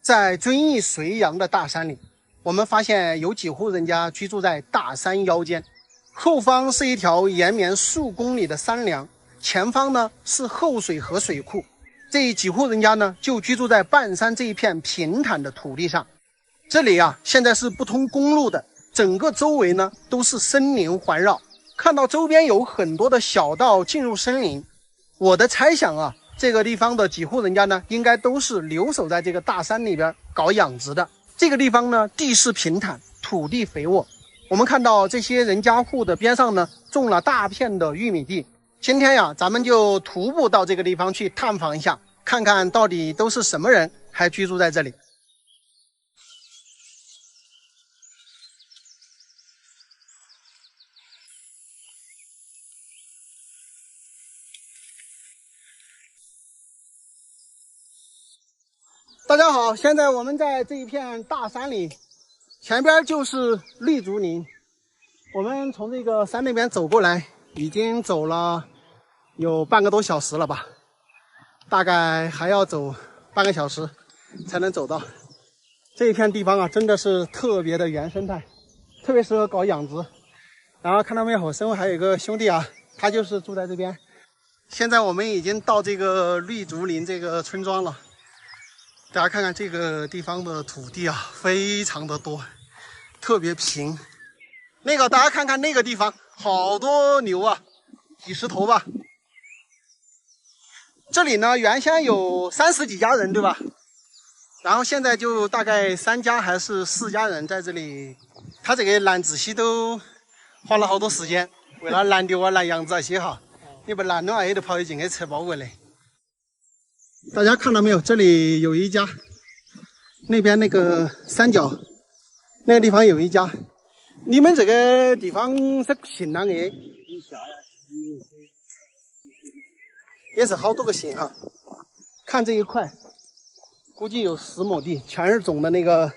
在遵义绥阳的大山里，我们发现有几户人家居住在大山腰间，后方是一条延绵数公里的山梁，前方呢是后水和水库。这几户人家呢就居住在半山这一片平坦的土地上。这里啊现在是不通公路的，整个周围呢都是森林环绕，看到周边有很多的小道进入森林。我的猜想啊，这个地方的几户人家呢应该都是留守在这个大山里边搞养殖的。这个地方呢地势平坦，土地肥沃，我们看到这些人家户的边上呢种了大片的玉米地。今天呀咱们就徒步到这个地方去探访一下，看看到底都是什么人还居住在这里。大家好，现在我们在这一片大山里，前边就是绿竹林。我们从这个山那边走过来，已经走了有半个多小时了吧，大概还要走半个小时才能走到。这一片地方啊，真的是特别的原生态，特别适合搞养殖。然后看到没有，我身后还有一个兄弟啊，他就是住在这边。现在我们已经到这个绿竹林这个村庄了。大家看看这个地方的土地啊，非常的多，特别平。那个大家看看那个地方，好多牛啊，几十头吧。这里呢原先有30几家人，对吧？然后现在就大概3家还是4家人在这里。他这个拦仔细都花了好多时间，为了拦牛啊、拦羊子那些哈，你不拦的话也得跑进去车包过来。大家看到没有？这里有一家，那边那个山脚那个地方有一家。你们这个地方是姓哪个？也是好多个姓哈。看这一块，估计有10亩地，全是种的那个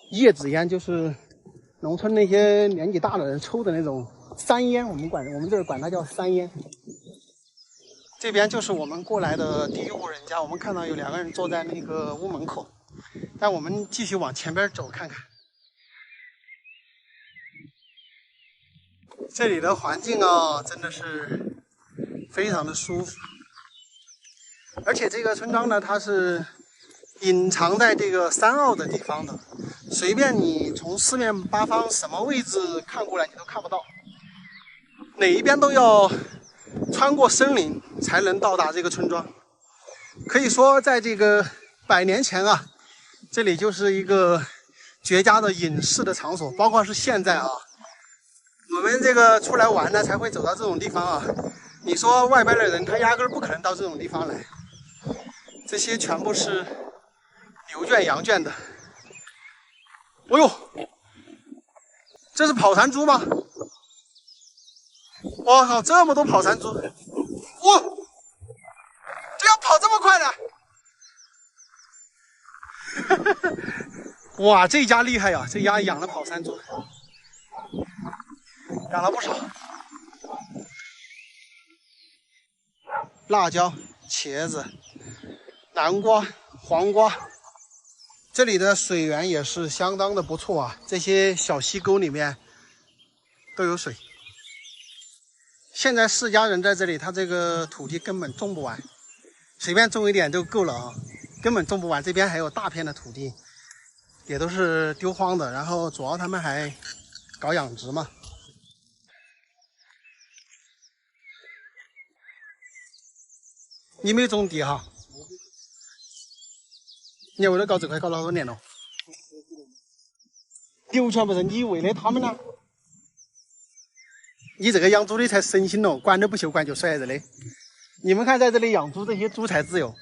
叶子烟，就是农村那些年纪大的人抽的那种山烟，我们这儿管它叫山烟。这边就是我们过来的第一户人家，我们看到有2个人坐在那个屋门口，但我们继续往前边走看看。这里的环境啊，真的是非常的舒服，而且这个村庄呢，它是隐藏在这个山坳的地方的，随便你从四面八方什么位置看过来，你都看不到，哪一边都要穿过森林才能到达这个村庄。可以说在这个100年前啊，这里就是一个绝佳的隐士的场所，包括是现在啊，我们这个出来玩呢才会走到这种地方啊。你说外边的人他压根儿不可能到这种地方来，这些全部是牛圈羊圈的。哎呦，这是跑山猪吗？我靠，这么多跑山猪！哇，这要跑这么快的？哇，这家厉害呀！这家养了跑山猪，养了不少。辣椒、茄子、南瓜、黄瓜，这里的水源也是相当的不错啊。这些小溪沟里面都有水。现在4家人在这里，他这个土地根本种不完，随便种一点就够了啊，根本种不完。这边还有大片的土地，也都是丢荒的。然后主要他们还搞养殖嘛。你没有种地哈？你为了搞这块搞了多少年了？牛全不是你喂的他们呢？你这个养猪的才省心了，管都不修管就甩着的。你们看在这里养猪，这些猪才自由，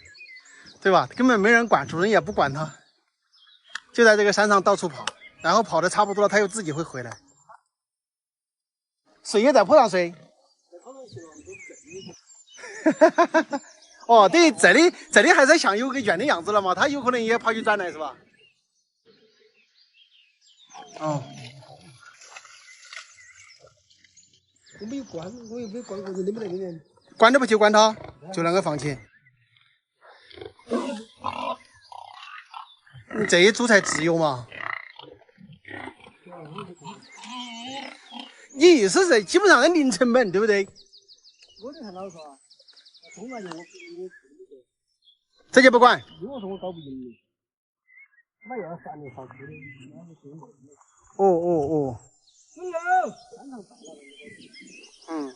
对吧？根本没人管，主人也不管它，就在这个山上到处跑，然后跑的差不多了，它又自己会回来。水也在坡上水。哦，对，这里还在像有个圈的样子了嘛，它有可能也跑去转来是吧？哦。我没有关，我又没有关过，你没得人。关都不去关它，就那个放弃。这些猪才自由嘛。你意思是基本上是零成本，对不对？我就看老说，充完钱我这就不管。如果说我搞不赢你，那又要3年上去的，那是真的。哦。滚喽！山上大了。嗯。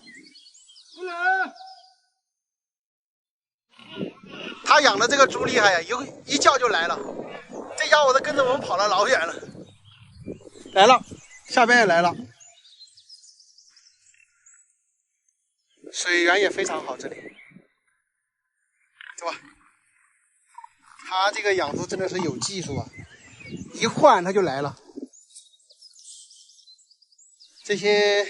滚喽！他养的这个猪厉害呀，一叫就来了，这家伙都跟着我们跑了老远了。来了，下边也来了。水源也非常好，这里，对吧？他这个养猪真的是有技术啊，一换他就来了。这些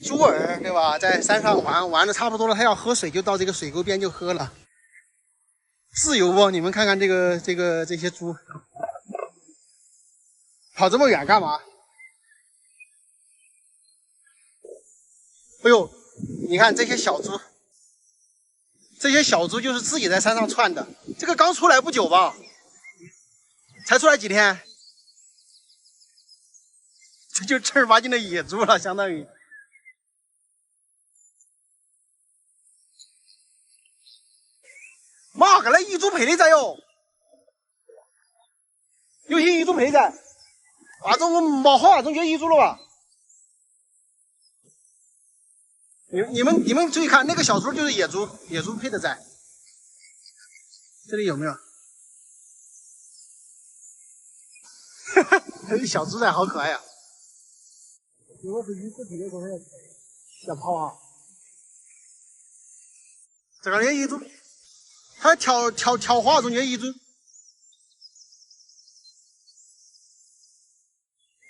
猪儿，对吧？在山上玩的差不多了，他要喝水就到这个水沟边就喝了，自由不？你们看看这些猪，跑这么远干嘛？哎呦！你看这些小猪，就是自己在山上窜的。这个刚出来不久吧，才出来几天，这就正儿八经的野猪了，相当于。妈个嘞，野猪赔的噻哟！有些野猪赔噻，那种没好那种就野猪了吧？你们注意看，那个小猪就是野猪配的崽。这里有没有？哈哈，这小猪崽好可爱呀！如果是野猪配的，可能要跑啊。这个野猪，它跳花中间野猪。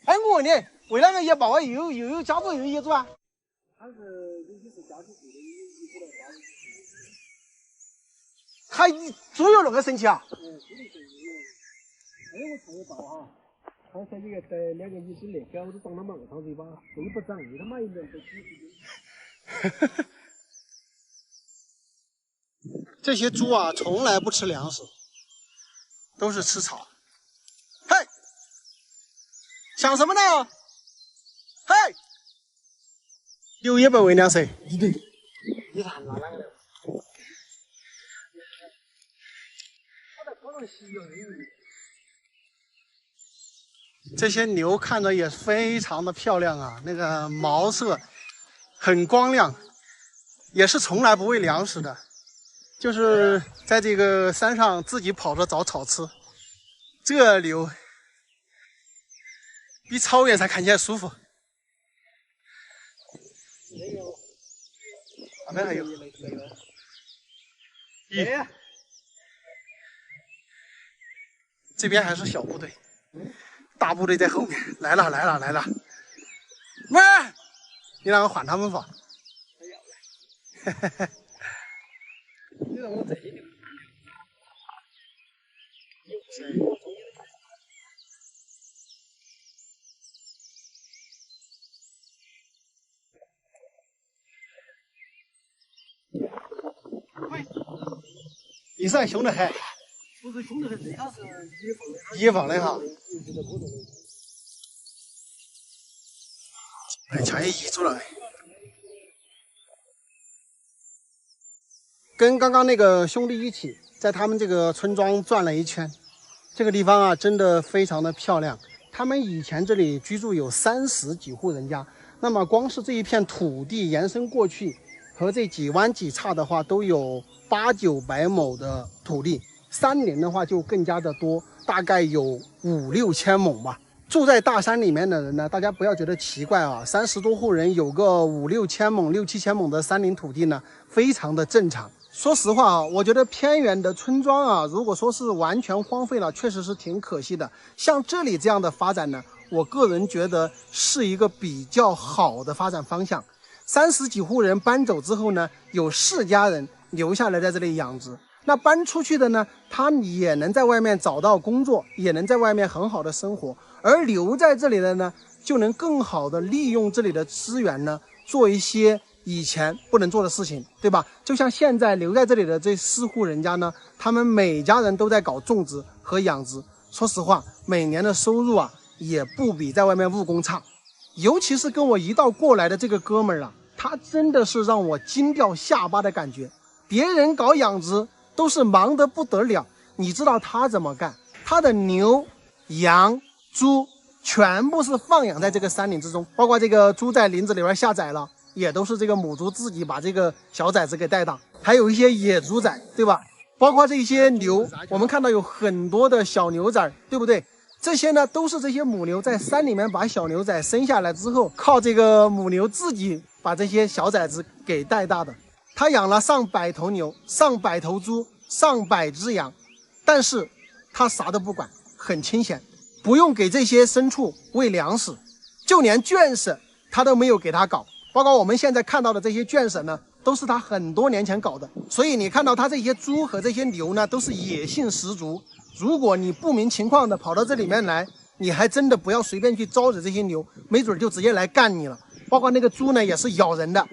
哎，我问你，为哪个野豹啊又有家族又有野猪啊？它是有些是家族配的，有些来花。它猪有那个神奇啊？猪的神奇。哎，我看得到哈，它在这个在2个野猪那表都长了毛长嘴巴，都不长，他妈一年都几十斤。这些猪啊，从来不吃粮食，都是吃草。嘿，想什么呢？嘿。牛也不喂粮食，对，你看哪个了？他在高上洗了。这些牛看着也非常的漂亮啊，那个毛色很光亮，也是从来不喂粮食的，就是在这个山上自己跑着找草吃。这牛比草原上看起来舒服。那边还有。这边还是小部队，大部队在后面。来了！喂，你让我喊他们吧。你让我这里。比赛凶得很。不是凶得很，这个是野放的哈。哎，像也野猪了。跟刚刚那个兄弟一起在他们这个村庄转了一圈，这个地方啊真的非常的漂亮。他们以前这里居住有30几户人家，那么光是这一片土地延伸过去，和这几弯几岔的话，都有8、900亩的土地。山林的话就更加的多，大概有5、6千亩吧。住在大山里面的人呢，大家不要觉得奇怪啊，30多户人有个5、6千亩、6、7千亩的山林土地呢，非常的正常。说实话啊，我觉得偏远的村庄啊，如果说是完全荒废了，确实是挺可惜的。像这里这样的发展呢，我个人觉得是一个比较好的发展方向。30几户人搬走之后呢，有4家人留下来在这里养殖。那搬出去的呢，他也能在外面找到工作，也能在外面很好的生活。而留在这里的呢，就能更好的利用这里的资源呢，做一些以前不能做的事情，对吧？就像现在留在这里的这4户人家呢，他们每家人都在搞种植和养殖，说实话，每年的收入啊也不比在外面务工差。尤其是跟我一道过来的这个哥们儿啊，他真的是让我惊掉下巴的感觉。别人搞养殖都是忙得不得了，你知道他怎么干？他的牛、羊、猪全部是放养在这个山林之中，包括这个猪在林子里边下崽了，也都是这个母猪自己把这个小崽子给带大，还有一些野猪崽，对吧？包括这些牛，我们看到有很多的小牛崽，对不对？这些呢都是这些母牛在山里面把小牛崽生下来之后，靠这个母牛自己把这些小崽子给带大的。他养了上百头牛、上百头猪、上百只羊，但是他啥都不管，很清闲，不用给这些牲畜喂粮食，就连圈舍他都没有给他搞。包括我们现在看到的这些圈舍呢，都是他很多年前搞的。所以你看到他这些猪和这些牛呢，都是野性十足。如果你不明情况的跑到这里面来，你还真的不要随便去招惹这些牛，没准就直接来干你了。包括那个猪呢，也是咬人的。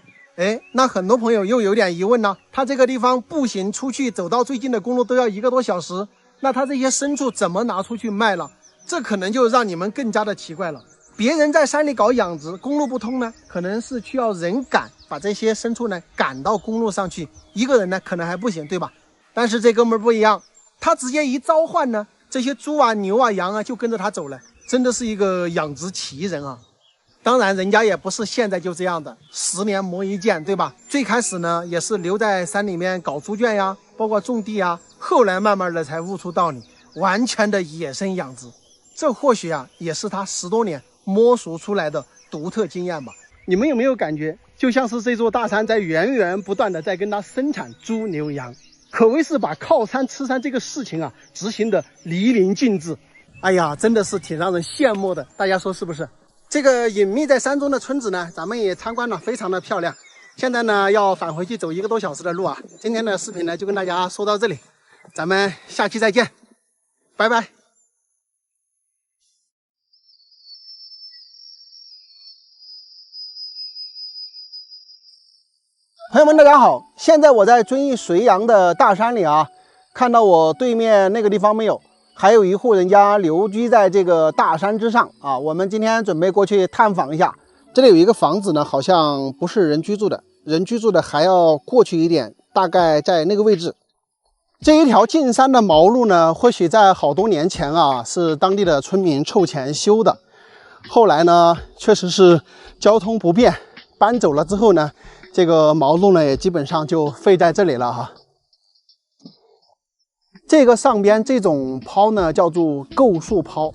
那很多朋友又有点疑问呢，他这个地方步行出去走到最近的公路都要1个多小时，那他这些牲畜怎么拿出去卖了？这可能就让你们更加的奇怪了。别人在山里搞养殖，公路不通呢，可能是需要人赶，把这些牲畜呢赶到公路上去，一个人呢可能还不行，对吧？但是这哥们儿不一样，他直接一召唤呢，这些猪啊、牛啊、羊啊就跟着他走了，真的是一个养殖奇人啊！当然，人家也不是现在就这样的，10年磨一剑，对吧？最开始呢，也是留在山里面搞猪圈呀，包括种地呀，后来慢慢的才悟出道理，完全的野生养殖。这或许啊，也是他10多年摸索出来的独特经验吧。你们有没有感觉，就像是这座大山在源源不断的在跟他生产猪牛羊？可谓是把靠山吃山这个事情啊执行的淋漓尽致。哎呀，真的是挺让人羡慕的，大家说是不是？这个隐秘在山中的村子呢，咱们也参观了，非常的漂亮。现在呢要返回去走1个多小时的路啊。今天的视频呢就跟大家说到这里，咱们下期再见，拜拜。朋友们，大家好！现在我在遵义绥阳的大山里啊，看到我对面那个地方没有？还有一户人家留居在这个大山之上啊。我们今天准备过去探访一下。这里有一个房子呢，好像不是人居住的，人居住的还要过去一点，大概在那个位置。这一条进山的毛路呢，或许在好多年前啊，是当地的村民凑钱修的。后来呢，确实是交通不便，搬走了之后呢，这个毛路呢也基本上就废在这里了哈。这个上边这种抛呢叫做构树抛，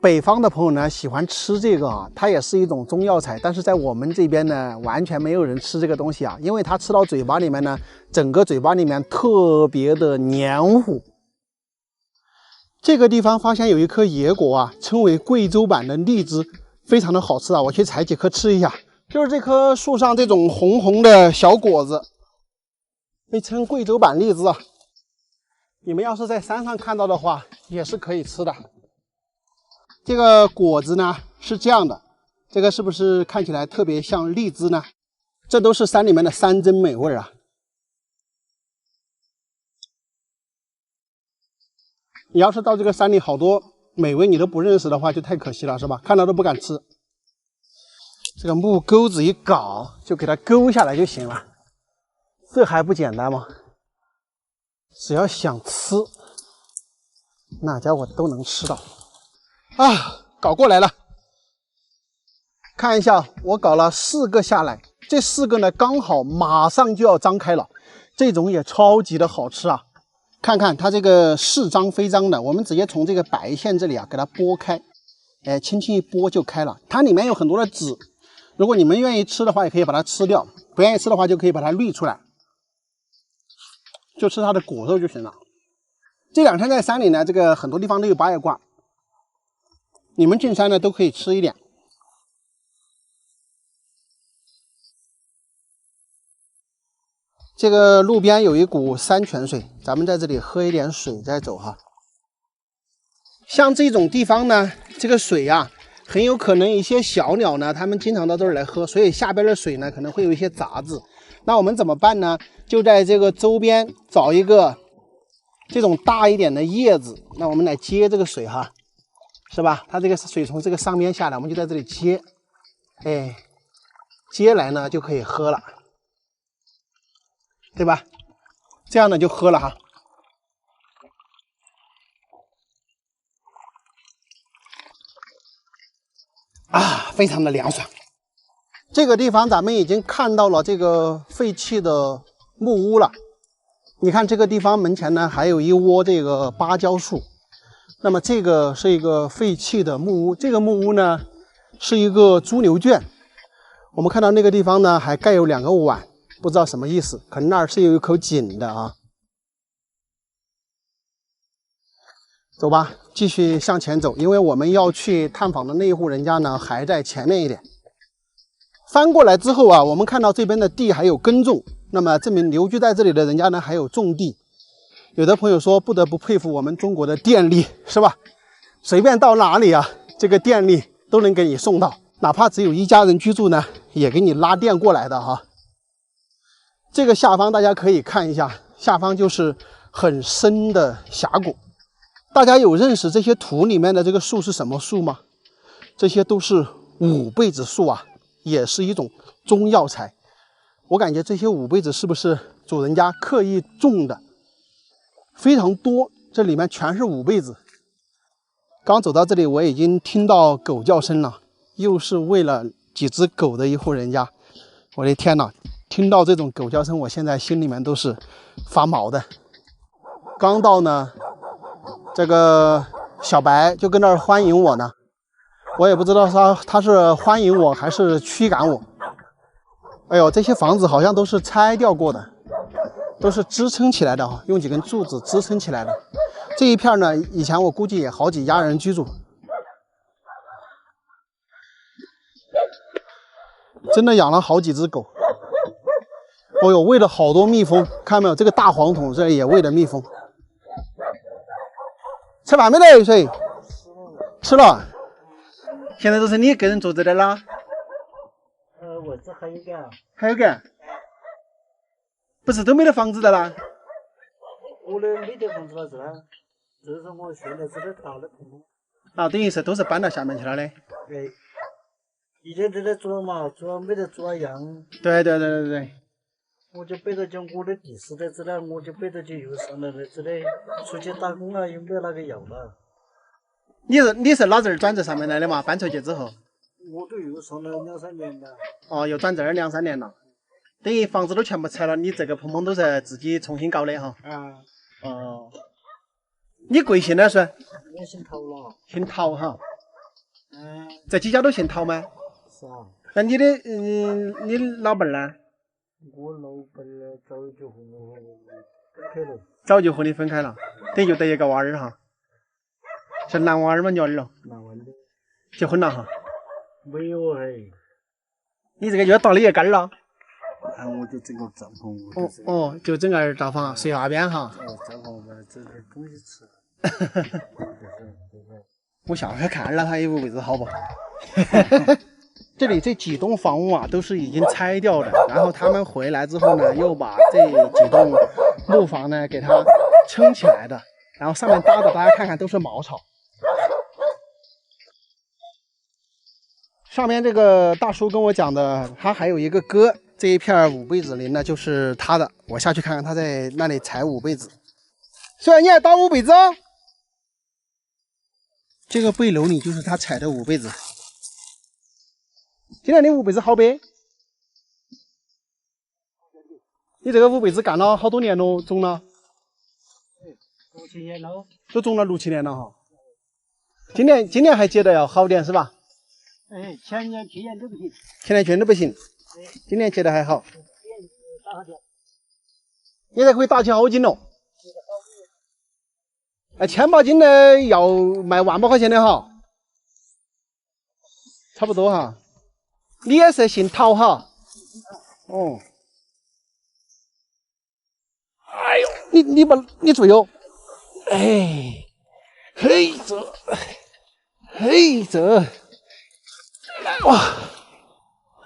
北方的朋友呢喜欢吃这个啊，它也是一种中药材，但是在我们这边呢完全没有人吃这个东西啊，因为它吃到嘴巴里面呢，整个嘴巴里面特别的黏糊。这个地方发现有一颗野果啊，称为贵州版的荔枝，非常的好吃啊，我去采几颗吃一下。就是这棵树上这种红红的小果子，被称贵州版荔枝啊。你们要是在山上看到的话，也是可以吃的。这个果子呢是这样的，这个是不是看起来特别像荔枝呢？这都是山里面的山珍美味啊。你要是到这个山里，好多美味你都不认识的话，就太可惜了，是吧？看到都不敢吃。这个木钩子一搞，就给它勾下来就行了，这还不简单吗？只要想吃，那家伙都能吃到啊！搞过来了，看一下，我搞了4个下来，这4个呢刚好马上就要张开了，这种也超级的好吃啊！看看它这个是张非张的，我们直接从这个白线这里啊给它拨开，轻轻一拨就开了。它里面有很多的籽，如果你们愿意吃的话，也可以把它吃掉；不愿意吃的话，就可以把它滤出来。就吃它的果肉就行了。这2天在山里呢，这个很多地方都有八叶瓜，你们进山呢都可以吃一点。这个路边有一股山泉水，咱们在这里喝一点水再走哈。像这种地方呢，这个水啊，很有可能一些小鸟呢，它们经常到这儿来喝，所以下边的水呢可能会有一些杂质。那我们怎么办呢？就在这个周边找一个这种大一点的叶子，那我们来接这个水哈，是吧？它这个水从这个上面下来，我们就在这里接，哎，接来呢就可以喝了，对吧？这样呢就喝了哈。啊，非常的凉爽。这个地方咱们已经看到了这个废弃的木屋了。你看这个地方门前呢还有一窝这个芭蕉树。那么这个是一个废弃的木屋，这个木屋呢是一个猪牛圈。我们看到那个地方呢还盖有2个碗，不知道什么意思，可能那儿是有一口井的啊。走吧，继续向前走，因为我们要去探访的那一户人家呢还在前面一点。翻过来之后啊，我们看到这边的地还有耕种，那么证明留居在这里的人家呢还有种地。有的朋友说不得不佩服我们中国的电力，是吧？随便到哪里啊，这个电力都能给你送到，哪怕只有1家人居住呢，也给你拉电过来的哈。这个下方大家可以看一下，下方就是很深的峡谷。大家有认识这些土里面的这个树是什么树吗？这些都是五倍子树啊，也是一种中药材。我感觉这些五倍子是不是主人家刻意种的？非常多，这里面全是五倍子。刚走到这里，我已经听到狗叫声了，又是为了几只狗的一户人家。我的天哪，听到这种狗叫声，我现在心里面都是发毛的。刚到呢，这个小白就跟那儿欢迎我呢，我也不知道他是欢迎我还是驱赶我。哎呦，这些房子好像都是拆掉过的，都是支撑起来的啊，用几根柱子支撑起来的。这一片呢，以前我估计也好几家人居住。真的养了好几只狗。哦呦，喂了好多蜜蜂，看到没有？这个大黄桶这也喂的蜜蜂。吃饭没得？谁？吃了。现在都是你一个人住这里啦？我这还有个。还有个？不是都没得房子的啦？我的没得房子了，这是我现在这里打的棚。啊，等于是都是搬到下面去了的。对。以前这里住嘛，住没得住养。对。我就背着讲我的地是在这里，我就背着就又上来了这里，出去打工啊，又没有那个要了。你是哪阵儿转这上面来的嘛？搬出去之后？我都又上了2、3年了。哦，又转这儿2、3年了，等于房子都全部拆了，你这个棚棚都是自己重新搞的哈。啊。哦。你贵姓呢是？我姓陶了。姓陶哈。这几家都姓陶吗？是啊。那你老伴儿呢？我老伴儿早就和我分开了。早就和你分开了，等于就得一个娃儿哈。是男娃儿吗？女儿了？男娃儿。结婚了哈？没有嘿。你这个又要倒你一根了？我就整个帐篷。哦，就整个帐篷睡那边哈。帐篷吧，整点东西吃。我下回看了他一屋位置好不好？这里这几栋房屋啊都是已经拆掉的，然后他们回来之后呢，又把这几栋木房呢给它撑起来的，然后上面搭的大家看看都是茅草。上面这个大叔跟我讲的，他还有一个哥，这一片五倍子林呢就是他的，我下去看看他在那里采五倍子。虽然你还打五倍子哦？这个背篓里就是他采的五倍子。今年的五倍子好呗？你这个五倍子干了好多年了，种了？6、7年了。都种了6、7年了哈。今年还结得要好点是吧？前年、去年都不行。前年、去年都不行。今年结得还好。现在可以打起好斤了。1000把斤的要卖1万把块钱的哈。差不多哈。你也是姓陶哈？哦。哎呦，你注意哦。哎，嘿这，哇，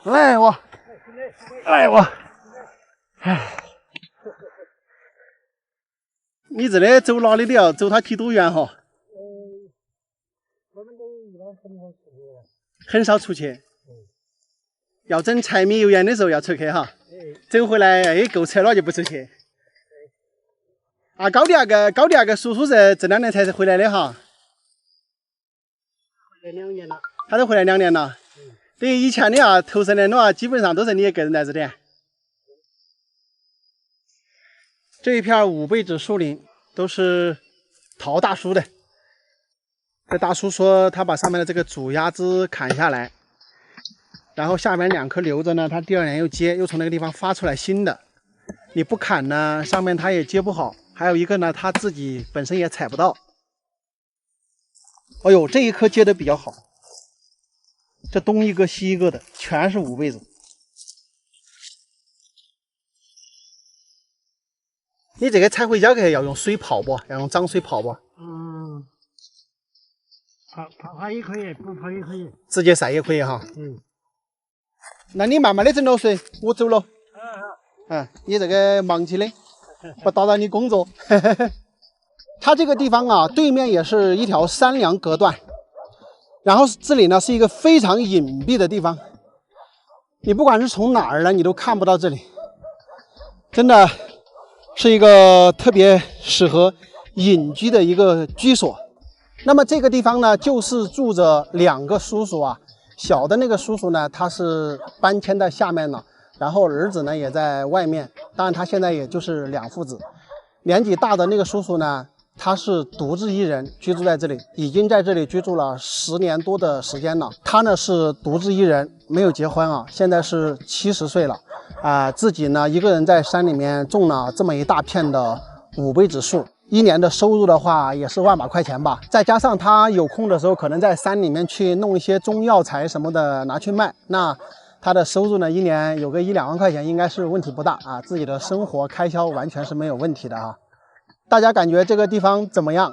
来我，哎，你这里走哪里都要走它几多远哈？我们都一般很少出去。很少出去。要整柴米油盐的时候要出去哈。整回来哎够扯了就不出去。啊，高迪那个叔叔是这2年才回来的哈。回来2年了。他都回来2年了。等于以前的啊，头10年的话，基本上都是你一个人在这里。这一片5辈子树林都是陶大叔的。这大叔说他把上面的这个主丫枝砍下来，然后下面2棵留着呢，他第2年又接，又从那个地方发出来新的。你不砍呢，上面他也接不好。还有一个呢，他自己本身也采不到。哎呦，这一棵接的比较好。这东一个西一个的，全是5辈子。你这个采回家去要用水泡不？要用脏水泡不？泡也可以，不泡也可以，直接晒也可以哈。那你慢慢的整了水，我走了。你这个忙起的，不打扰你工作。它这个地方啊，对面也是一条山梁隔断，然后这里呢是一个非常隐蔽的地方，你不管是从哪儿呢，你都看不到这里，真的是一个特别适合隐居的一个居所。那么这个地方呢，就是住着2个叔叔啊，小的那个叔叔呢，他是搬迁到下面了，然后儿子呢也在外面，当然他现在也就是2父子。年纪大的那个叔叔呢，他是独自一人居住在这里，已经在这里居住了10年多的时间了。他呢是独自一人，没有结婚啊，现在是70岁了自己呢一个人在山里面种了这么一大片的5辈子树，1年的收入的话也是万把块钱吧。再加上他有空的时候，可能在山里面去弄一些中药材什么的拿去卖，那他的收入呢，1年有个1-2万块钱应该是问题不大啊，自己的生活开销完全是没有问题的啊。大家感觉这个地方怎么样？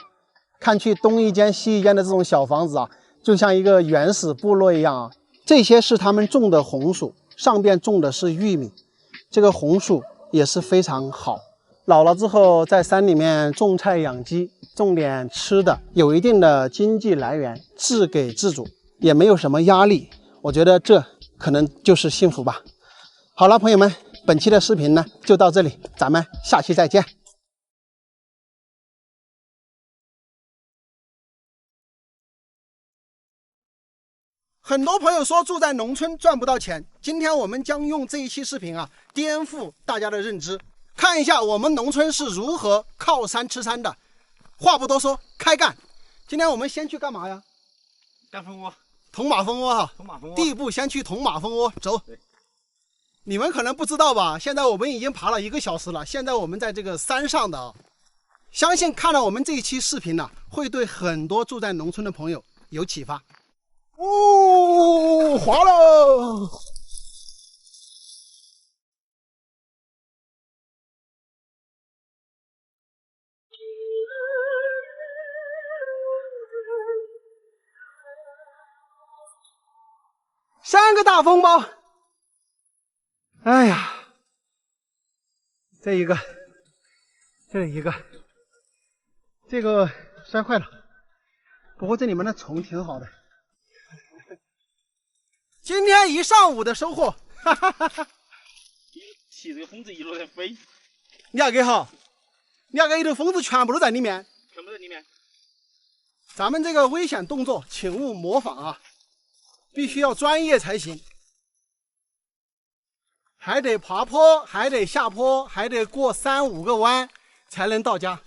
看去东一间西一间的这种小房子啊，就像一个原始部落一样啊。这些是他们种的红薯，上边种的是玉米，这个红薯也是非常好。老了之后在山里面种菜养鸡，种点吃的，有一定的经济来源，自给自足，也没有什么压力。我觉得这可能就是幸福吧。好了，朋友们，本期的视频呢就到这里，咱们下期再见。很多朋友说住在农村赚不到钱，今天我们将用这一期视频啊，颠覆大家的认知，看一下我们农村是如何靠山吃山的。话不多说，开干！今天我们先去干嘛呀？干蜂窝，捅马蜂窝哈。捅马蜂窝。第一步先去捅马蜂窝，走。你们可能不知道吧，现在我们已经爬了1个小时了，现在我们在这个山上的啊。相信看了我们这一期视频呢，会对很多住在农村的朋友有启发。滑了！3个大风包，哎呀，这一个，这一个，这个摔坏了。不过这里面的虫挺好的。今天一上午的收获，哈哈哈哈！骑这个蜂子一路在飞，你要给好，你要给一头蜂子全部都在里面，全部在里面。咱们这个危险动作，请勿模仿啊，必须要专业才行。还得爬坡，还得下坡，还得过3-5个弯才能到家。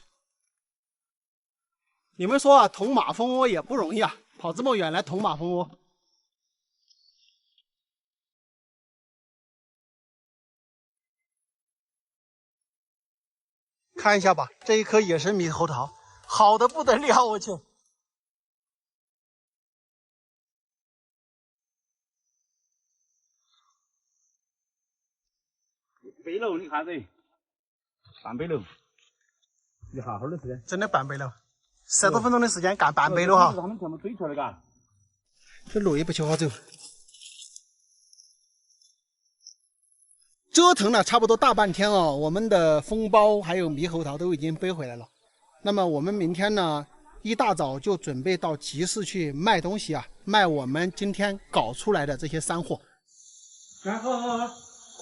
你们说啊，捅马蜂窝也不容易啊，跑这么远来捅马蜂窝。看一下吧，这一颗野生猕猴桃，好的不得了，我去！背篓，你看这半背篓，一哈哈的时间，真的半背篓，10多分钟的时间干半背篓哈。他们全部堆出来的，嘎。这路也不求好走，折腾了差不多大半天哦，我们的蜂包还有猕猴桃都已经背回来了。那么我们明天呢，一大早就准备到集市去卖东西啊，卖我们今天搞出来的这些山货。来，喝，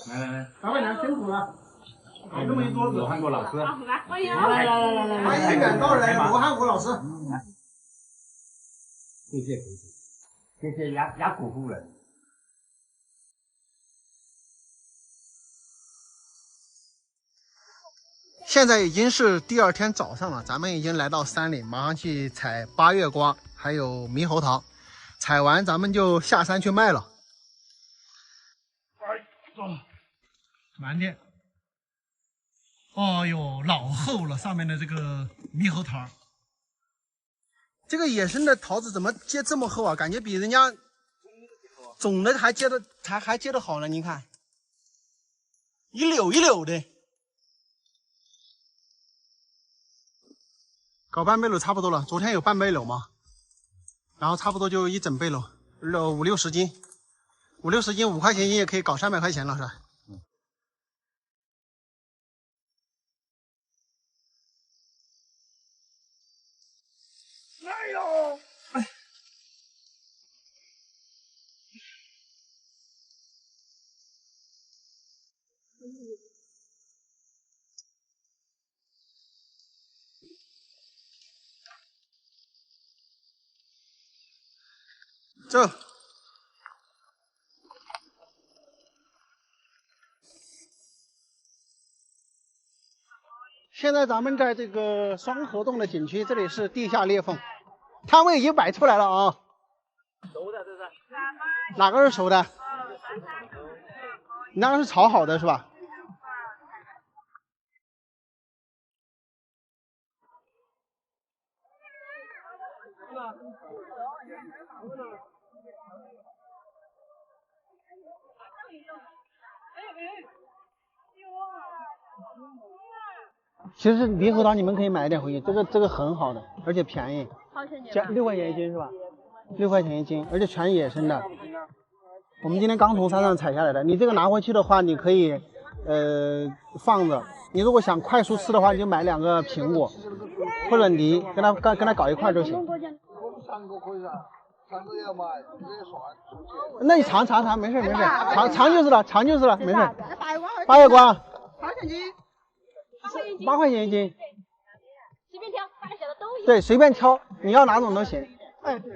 来，老板娘辛苦了，摆这么一桌子。罗汉果老师，欢迎，来，欢迎远道而来的罗汉果老师。谢谢压谷夫人。现在已经是第2天早上了，咱们已经来到山里，马上去采八月瓜，还有猕猴桃。采完咱们就下山去卖了。满点。哦哟，老厚了，上面的这个猕猴桃。这个野生的桃子怎么结这么厚啊？感觉比人家种的还结的好呢。你看，一绺一绺的。搞半杯篓差不多了，昨天有半杯篓嘛，然后差不多就一整杯篓，5、60斤，5、60斤5块钱一斤也可以搞300块钱了，是吧？哎呦！走。现在咱们在这个双河洞的景区，这里是地下裂缝，摊位已经摆出来了啊。熟的这是？哪个是熟的？你那个是炒好的是吧？其实猕猴桃你们可以买一点回去，这个很好的，而且便宜，6块钱一斤是吧？6块钱一斤，而且全野生的。我们今天刚从山上采下来的，你这个拿回去的话，你可以放着。你如果想快速吃的话，你就买2个苹果或者梨，跟它搞一块就行。那你尝，没事，尝就是了，没事。八月瓜，8块钱一斤，随便挑，大小的都有。对，随便挑，你要哪种都行。哎，对。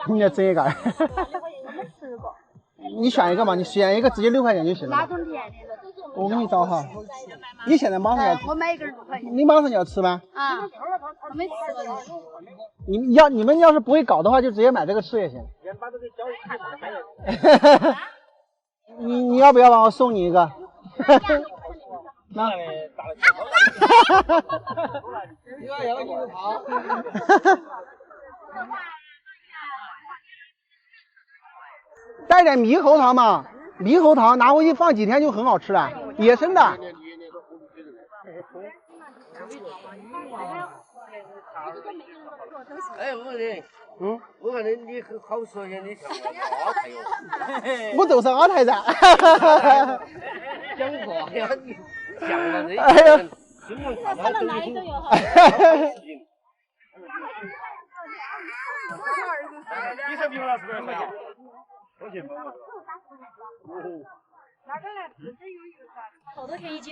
你要整一个。你选一个嘛，你选一个直接6块钱就行了。哪种甜的？我给你找哈。你现在马上要吃？我买一根6块钱。你马上要吃吗？啊，我没吃过。你们要是不会搞的话，就直接买这个吃也行。你要不要帮我送你一个？那。带点猕猴桃嘛，猕猴桃拿回去放几天就很好吃了，野生的。哎，我的，我看你很好说些，你像阿泰哟。我就是阿泰噻。讲话呀，你像了这。哎呀，可能哪里都有哈。你才比我老师多少？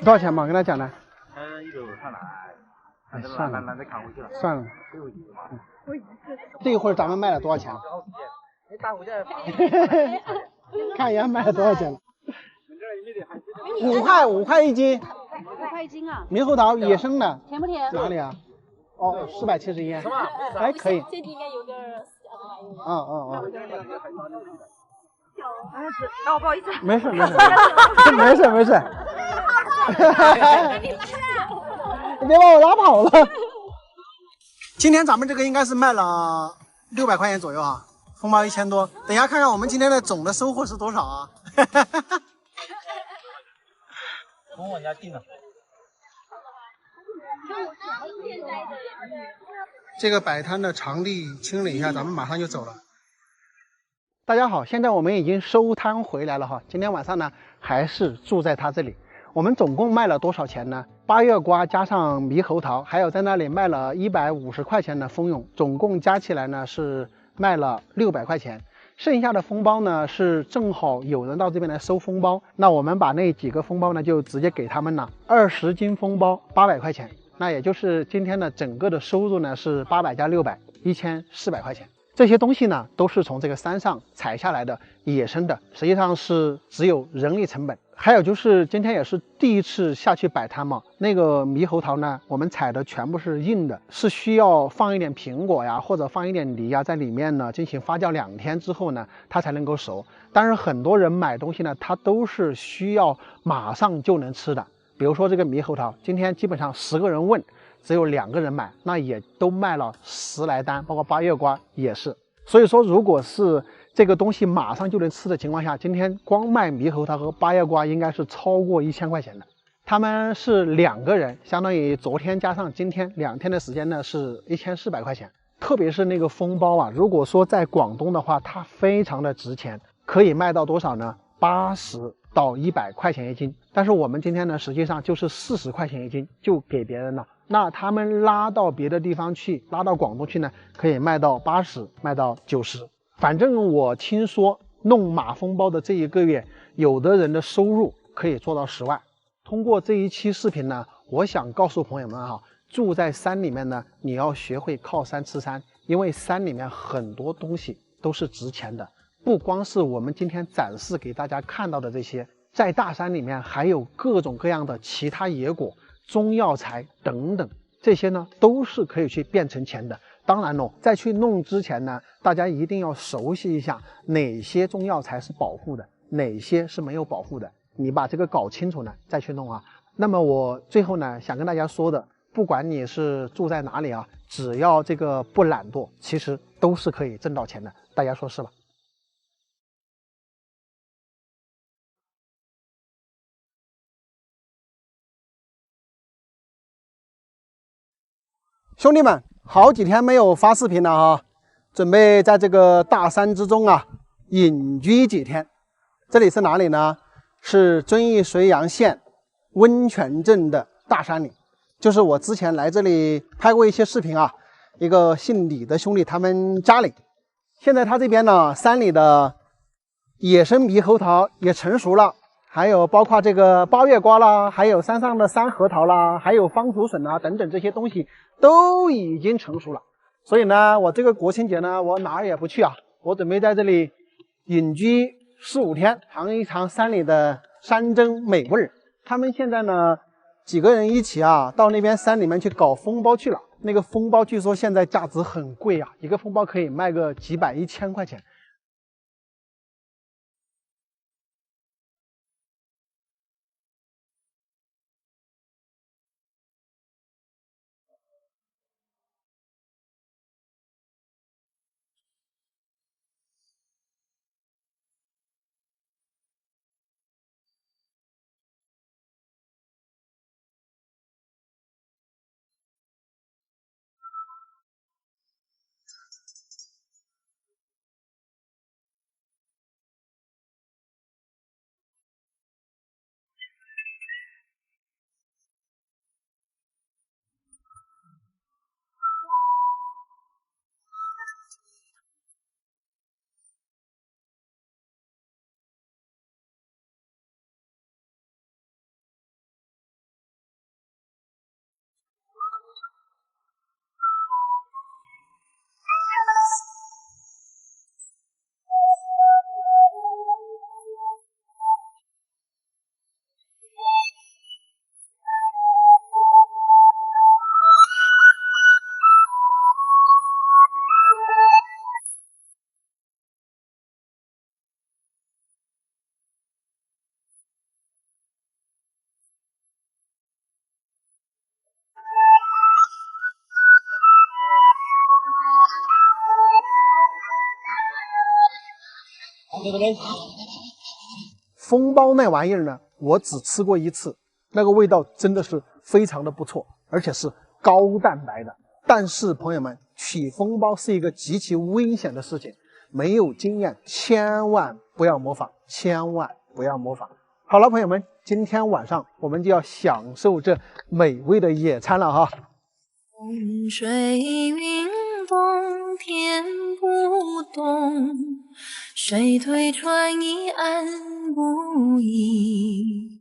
多少钱嘛？跟他讲的。一个上来。算了，懒得看回去了。算了。这一会儿咱们卖了多少钱？你打回去。看一眼卖了多少钱了。5块一斤。5块一斤啊？猕猴桃野生的。甜不甜？哪里啊？哦，471。还可以。这里面有个。哦，不好意思。没事。你别把我拉跑了。今天咱们这个应该是卖了600块钱左右啊，封包1000多。等一下看看我们今天的总的收获是多少啊？从我家进的。这个摆摊的场地清理一下，咱们马上就走了。大家好，现在我们已经收摊回来了哈。今天晚上呢，还是住在他这里。我们总共卖了多少钱呢？八月瓜加上猕猴桃，还有在那里卖了150块钱的蜂蛹，总共加起来呢是卖了600块钱。剩下的蜂包呢是正好有人到这边来收蜂包，那我们把那几个蜂包呢就直接给他们了，20斤蜂包800块钱，那也就是今天的整个的收入呢是800加600，1400块钱。这些东西呢都是从这个山上采下来的野生的，实际上是只有人力成本。还有就是今天也是第一次下去摆摊嘛，那个猕猴桃呢我们采的全部是硬的，是需要放一点苹果呀或者放一点梨呀在里面呢进行发酵2天之后呢它才能够熟。但是很多人买东西呢它都是需要马上就能吃的，比如说这个猕猴桃，今天基本上10个人问只有2个人买，那也都卖了10来单，包括八月瓜也是。所以说如果是这个东西马上就能吃的情况下，今天光卖猕猴桃和八月瓜应该是超过1000块钱的。他们是2个人，相当于昨天加上今天2天的时间呢是1400块钱。特别是那个蜂包啊，如果说在广东的话它非常的值钱，可以卖到多少呢？80到100块钱一斤，但是我们今天呢实际上就是40块钱一斤就给别人了。那他们拉到别的地方去，拉到广东去呢可以卖到80，卖到90。反正我听说弄马蜂包的这1个月，有的人的收入可以做到10万。通过这一期视频呢，我想告诉朋友们哈，住在山里面呢，你要学会靠山吃山，因为山里面很多东西都是值钱的，不光是我们今天展示给大家看到的这些，在大山里面还有各种各样的其他野果、中药材等等，这些呢都是可以去变成钱的。当然了，在去弄之前呢，大家一定要熟悉一下哪些中药材是保护的，哪些是没有保护的，你把这个搞清楚呢再去弄啊。那么我最后呢想跟大家说的，不管你是住在哪里啊，只要这个不懒惰，其实都是可以挣到钱的，大家说是吧？兄弟们，好几天没有发视频了哈，准备在这个大山之中啊隐居几天。这里是哪里呢？是遵义绥阳县温泉镇的大山里，就是我之前来这里拍过一些视频啊，一个姓李的兄弟他们家里。现在他这边呢，山里的野生猕猴桃也成熟了，还有包括这个八月瓜啦，还有山上的山核桃啦，还有方竹笋啊等等这些东西都已经成熟了。所以呢，我这个国庆节呢，我哪儿也不去啊，我准备在这里隐居4、5天，尝一尝山里的山珍美味儿。他们现在呢，几个人一起啊，到那边山里面去搞蜂包去了。那个蜂包据说现在价值很贵啊，一个蜂包可以卖个几百、1000块钱。蜂包那玩意儿呢，我只吃过1次，那个味道真的是非常的不错，而且是高蛋白的。但是朋友们，取蜂包是一个极其危险的事情，没有经验千万不要模仿，千万不要模仿。好了，朋友们，今天晚上我们就要享受这美味的野餐了哈。风水云动，天不动，水推船移岸不移。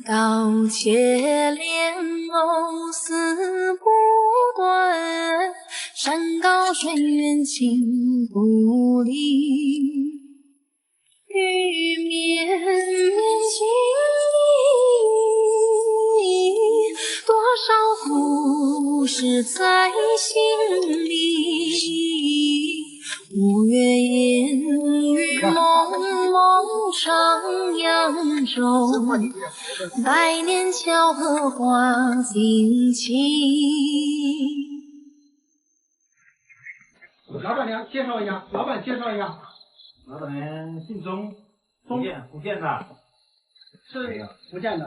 刀切莲藕丝不断，山高水远情不离。玉绵绵情意，多少故事在心里。五月烟雨蒙蒙上扬州，百年巧合花锦旗。老板娘介绍一下，老板介绍一下。老板娘姓钟，福建的。是福建的。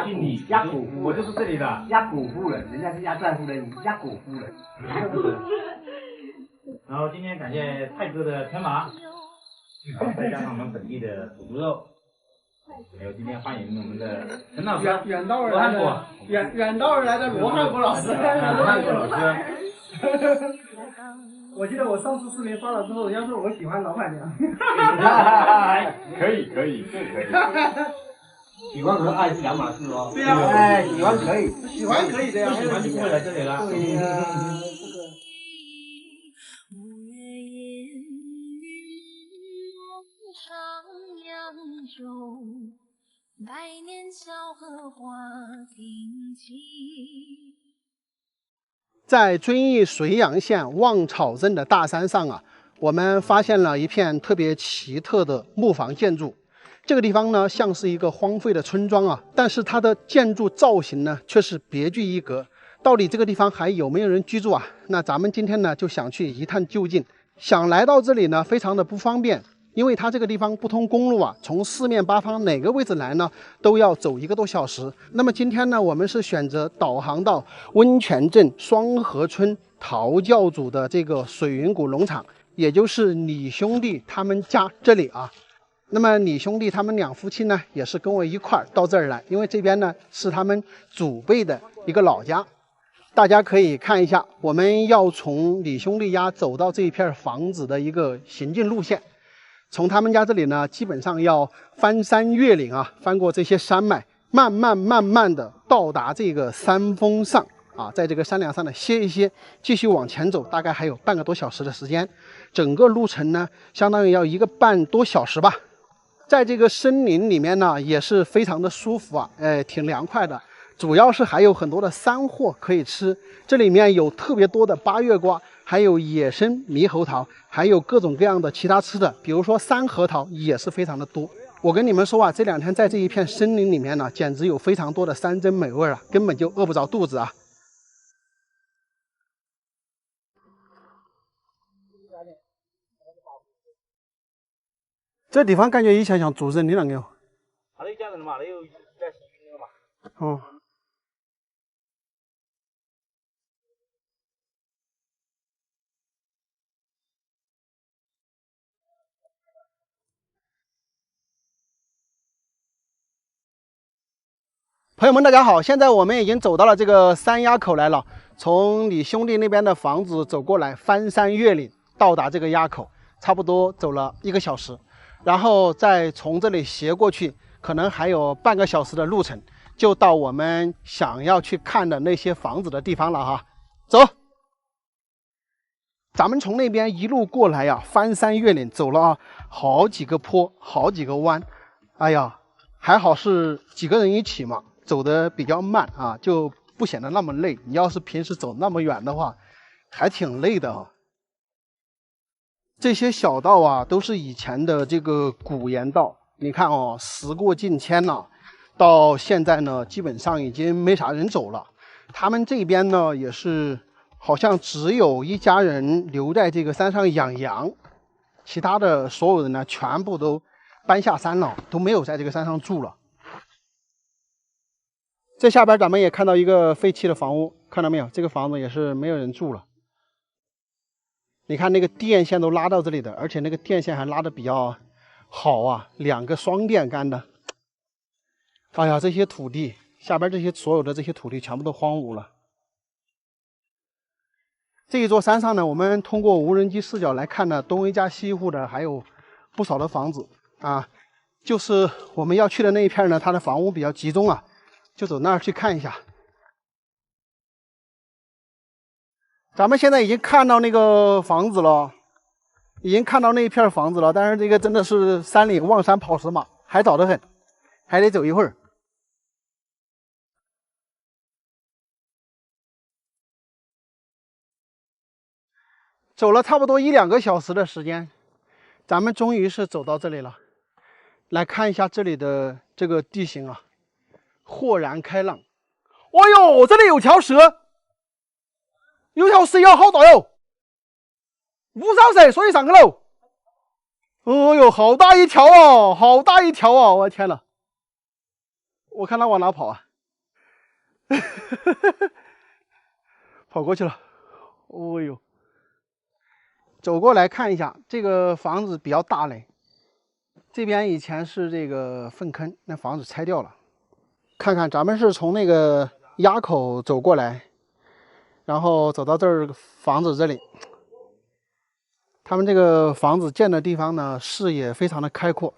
姓李，鸭骨夫，我就是这里的鸭骨夫人，人家是鸭寨夫人，鸭骨夫人。然后今天感谢泰哥的全麻，再加上我们本地的土猪肉，还有今天欢迎我们的陈老师，远道而来的罗汉国老师。罗汉国老师。我记得我上次视频发了之后，人家说我喜欢老板娘。可以。喜欢和爱是两码事哦。对呀，哎，喜欢可以，喜欢可以的呀，不喜欢就不会来这里了。百年巧合花锦旗。在遵义绥阳县望草镇的大山上啊，我们发现了一片特别奇特的木房建筑。这个地方呢，像是一个荒废的村庄啊，但是它的建筑造型呢，却是别具一格。到底这个地方还有没有人居住啊？那咱们今天呢，就想去一探究竟。想来到这里呢，非常的不方便。因为它这个地方不通公路啊，从四面八方哪个位置来呢，都要走1个多小时。那么今天呢，我们是选择导航到温泉镇双河村陶教主的这个水云谷农场，也就是李兄弟他们家这里啊。那么李兄弟他们2夫妻呢，也是跟我一块儿到这儿来，因为这边呢是他们祖辈的一个老家。大家可以看一下，我们要从李兄弟家走到这一片房子的一个行进路线。从他们家这里呢，基本上要翻山越岭啊，翻过这些山脉，慢慢的到达这个山峰上啊，在这个山梁上呢歇一歇，继续往前走，大概还有半个多小时的时间。整个路程呢，相当于要1个半多小时吧。在这个森林里面呢，也是非常的舒服啊，挺凉快的。主要是还有很多的山货可以吃，这里面有特别多的8月瓜。还有野生猕猴桃，还有各种各样的其他吃的，比如说山核桃也是非常的多。我跟你们说啊，这2天在这一片森林里面呢，简直有非常多的山珍美味啊，根本就饿不着肚子啊。这地方感觉以前像住人的那个。那有家人嘛，那有在西边的嘛。哦。朋友们，大家好！现在我们已经走到了这个山垭口来了。从李兄弟那边的房子走过来，翻山越岭到达这个垭口，差不多走了1个小时，然后再从这里斜过去，可能还有半个小时的路程，就到我们想要去看的那些房子的地方了哈。走，咱们从那边一路过来呀，翻山越岭，走了好几个坡，好几个弯。哎呀，还好是几个人一起嘛。走得比较慢啊，就不显得那么累。你要是平时走那么远的话，还挺累的啊。这些小道啊，都是以前的这个古盐道。你看哦，时过境迁了，到现在呢，基本上已经没啥人走了。他们这边呢，也是好像只有一家人留在这个山上养羊，其他的所有人呢，全部都搬下山了，都没有在这个山上住了。这下边咱们也看到一个废弃的房屋，看到没有？这个房子也是没有人住了。你看那个电线都拉到这里的，而且那个电线还拉的比较好啊，2个双电杆的。哎呀，这些土地下边这些所有的这些土地全部都荒芜了。这一座山上呢，我们通过无人机视角来看呢，东一家西一户的还有不少的房子啊。就是我们要去的那一片呢，它的房屋比较集中啊，就走那儿去看一下。咱们现在已经看到那个房子了，已经看到那一片房子了，但是这个真的是山里望山跑石马，还早得很，还得走一会儿。走了差不多1、2个小时的时间，咱们终于是走到这里了。来看一下这里的这个地形啊，豁然开朗。哦呦，这里有条蛇，有条蛇要好大哟，5少岁，所以上去喽。哦呦，好大一条哦，好大一条哦，我的天呐，我看它往哪跑啊？跑过去了。哦呦，走过来看一下，这个房子比较大嘞。这边以前是这个粪坑，那房子拆掉了。看看，咱们是从那个垭口走过来，然后走到这儿房子这里。他们这个房子建的地方呢，视野非常的开阔，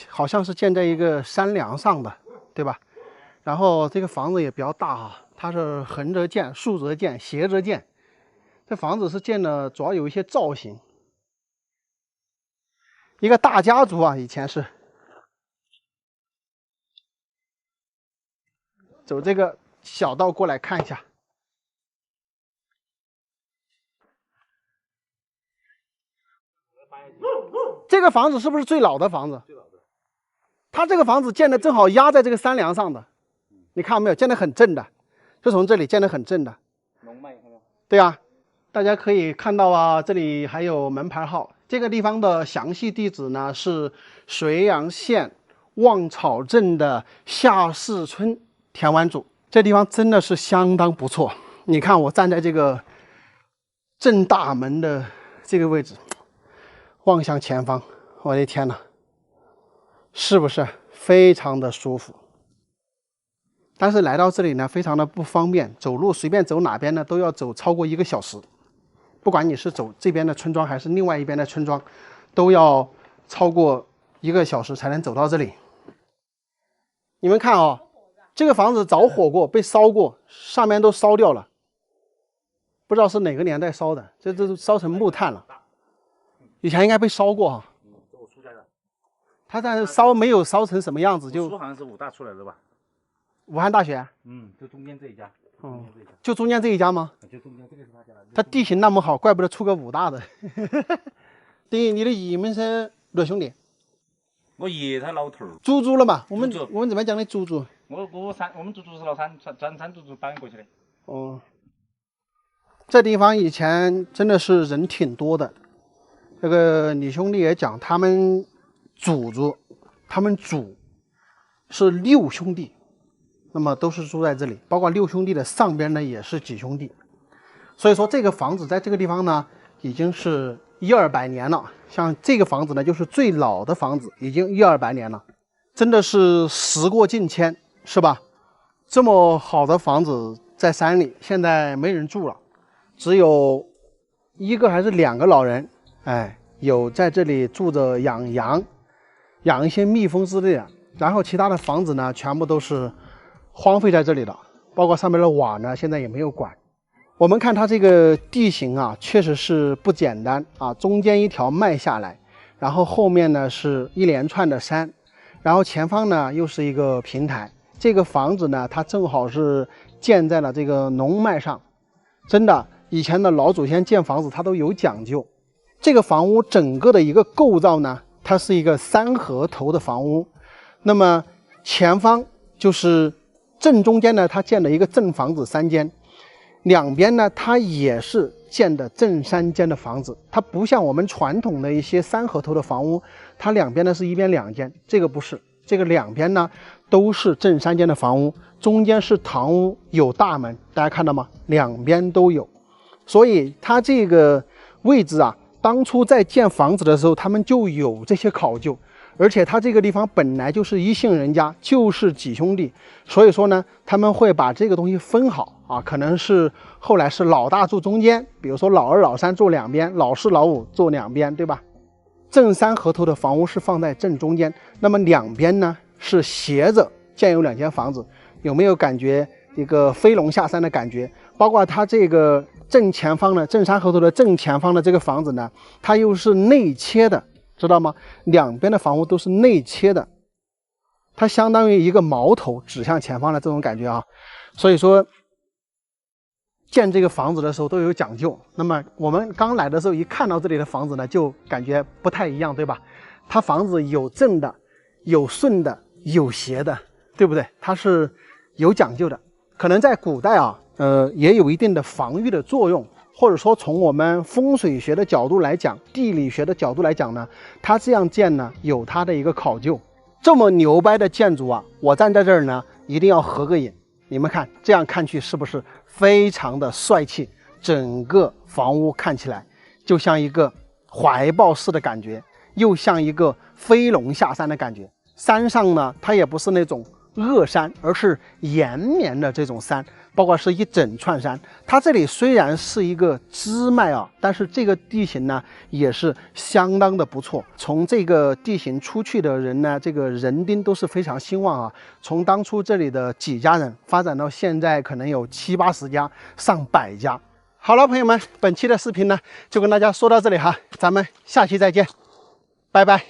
好像是建在一个山梁上的，对吧？然后这个房子也比较大啊，它是横着建、竖着建、斜着建。这房子是建的，主要有一些造型。一个大家族啊，以前是走这个小道过来看一下。这个房子是不是最老的房子？最老的。它这个房子建的正好压在这个山梁上的，你看到没有？建的很正的，就从这里建的很正的。龙脉看到？对啊，大家可以看到啊，这里还有门牌号。这个地方的详细地址呢是绥阳县望草镇的下市村田湾组。这地方真的是相当不错。你看我站在这个正大门的这个位置，望向前方，我的天哪，是不是非常的舒服？但是来到这里呢，非常的不方便，走路随便走哪边呢，都要走超过1个小时。不管你是走这边的村庄还是另外一边的村庄，都要超过1个小时才能走到这里。你们看哦，这个房子着火过，被烧过，上面都烧掉了，不知道是哪个年代烧的，这都烧成木炭了。以前应该被烧过哈。我出家的。它但是烧没有烧成什么样子，就书好像是武大出来的吧？武汉大学。就中间这一家。就中间这一家吗？就中间这个是他家的。它地形那么好，怪不得出个武大的。对，你的姨们是多兄弟？我爷他老头儿。祖祖了嘛？我们祖这边讲的祖祖。我们祖祖是老三祖祖搬过去的。哦，这地方以前真的是人挺多的。这个李兄弟也讲，他们祖是6兄弟。那么都是住在这里，包括6兄弟的上边呢也是几兄弟，所以说这个房子在这个地方呢已经是100-200年了。像这个房子呢就是最老的房子，已经100-200年了，真的是时过境迁，是吧？这么好的房子在山里，现在没人住了，只有1个还是2个老人，有在这里住着养羊，养一些蜜蜂之类的，然后其他的房子呢全部都是荒废在这里的，包括上面的瓦呢，现在也没有管。我们看它这个地形啊，确实是不简单啊。中间一条脉下来，然后后面呢是一连串的山，然后前方呢又是一个平台。这个房子呢，它正好是建在了这个龙脉上。真的，以前的老祖先建房子它都有讲究。这个房屋整个的一个构造呢，它是一个3合头的房屋。那么前方就是正中间呢，它建了一个正房子3间，两边呢，它也是建的正3间的房子。它不像我们传统的一些3合头的房屋，它两边呢是一边2间，这个不是，这个两边呢都是正3间的房屋，中间是堂屋，有大门，大家看到吗？两边都有，所以它这个位置啊，当初在建房子的时候，他们就有这些考究，而且他这个地方本来就是一姓人家，就是几兄弟，所以说呢，他们会把这个东西分好啊，可能是后来是老大住中间，比如说老二、老三住两边，老四、老五住两边，对吧？正三合头的房屋是放在正中间，那么两边呢是斜着建有2间房子，有没有感觉一个飞龙下山的感觉？包括它这个正前方的正三合头的正前方的这个房子呢，它又是内切的，知道吗？两边的房屋都是内切的，它相当于一个矛头指向前方的这种感觉啊。所以说建这个房子的时候都有讲究。那么我们刚来的时候一看到这里的房子呢，就感觉不太一样，对吧？它房子有正的，有顺的，有斜的，对不对？它是有讲究的。可能在古代啊，也有一定的防御的作用，或者说从我们风水学的角度来讲，地理学的角度来讲呢，它这样建呢有它的一个考究。这么牛掰的建筑啊，我站在这儿呢一定要合个影。你们看，这样看去是不是非常的帅气？整个房屋看起来就像一个怀抱式的感觉，又像一个飞龙下山的感觉。山上呢，它也不是那种恶山，而是延绵的这种山，包括是一整串山。它这里虽然是一个支脉啊，但是这个地形呢也是相当的不错。从这个地形出去的人呢，这个人丁都是非常兴旺啊。从当初这里的几家人发展到现在，可能有70、80家，上百家。好了，朋友们，本期的视频呢就跟大家说到这里哈，咱们下期再见，拜拜。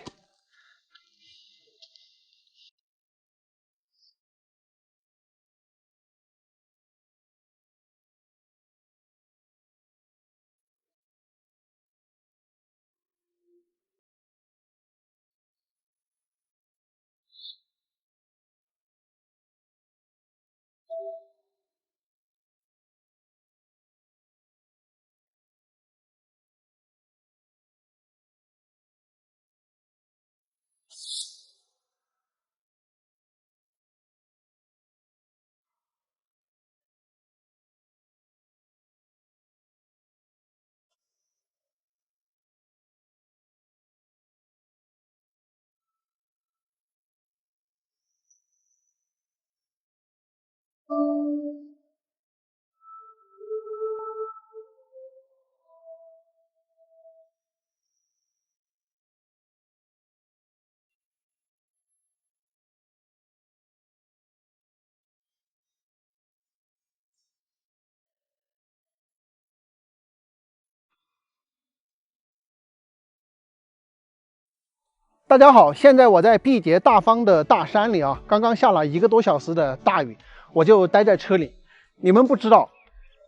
大家好，现在我在碧节大方的大山里啊，刚刚下了1个多小时的大雨，我就待在车里。你们不知道，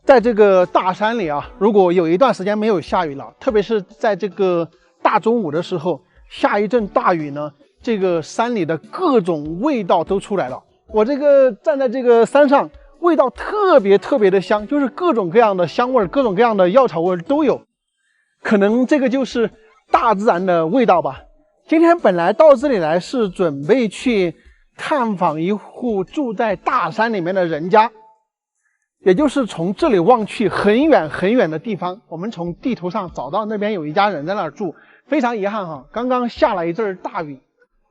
在这个大山里啊，如果有一段时间没有下雨了，特别是在这个大中午的时候下一阵大雨呢，这个山里的各种味道都出来了。我这个站在这个山上，味道特别的香，就是各种各样的香味，各种各样的药草味都有。可能这个就是大自然的味道吧。今天本来到这里来是准备去探访一户住在大山里面的人家，也就是从这里望去很远的地方，我们从地图上找到那边有一家人在那儿住。非常遗憾哈，刚刚下了一阵大雨，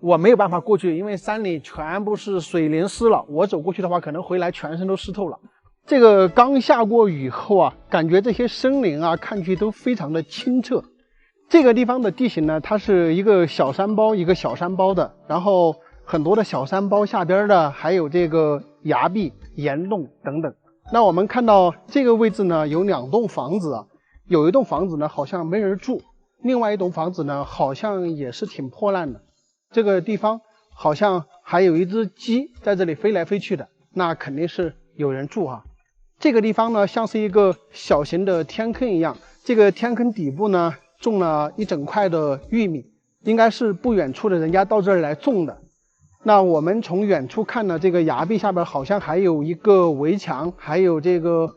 我没有办法过去，因为山里全部是水淋湿了，我走过去的话可能回来全身都湿透了。这个刚下过雨后啊，感觉这些森林啊看去都非常的清澈。这个地方的地形呢，它是一个小山包一个小山包的，然后很多的小山包下边的还有这个崖壁、岩洞等等。那我们看到这个位置呢，有2栋房子啊，有一栋房子呢好像没人住，另外一栋房子呢好像也是挺破烂的。这个地方好像还有一只鸡在这里飞来飞去的，那肯定是有人住啊。这个地方呢像是一个小型的天坑一样，这个天坑底部呢种了一整块的玉米，应该是不远处的人家到这儿来种的。那我们从远处看呢，这个崖壁下边好像还有一个围墙，还有这个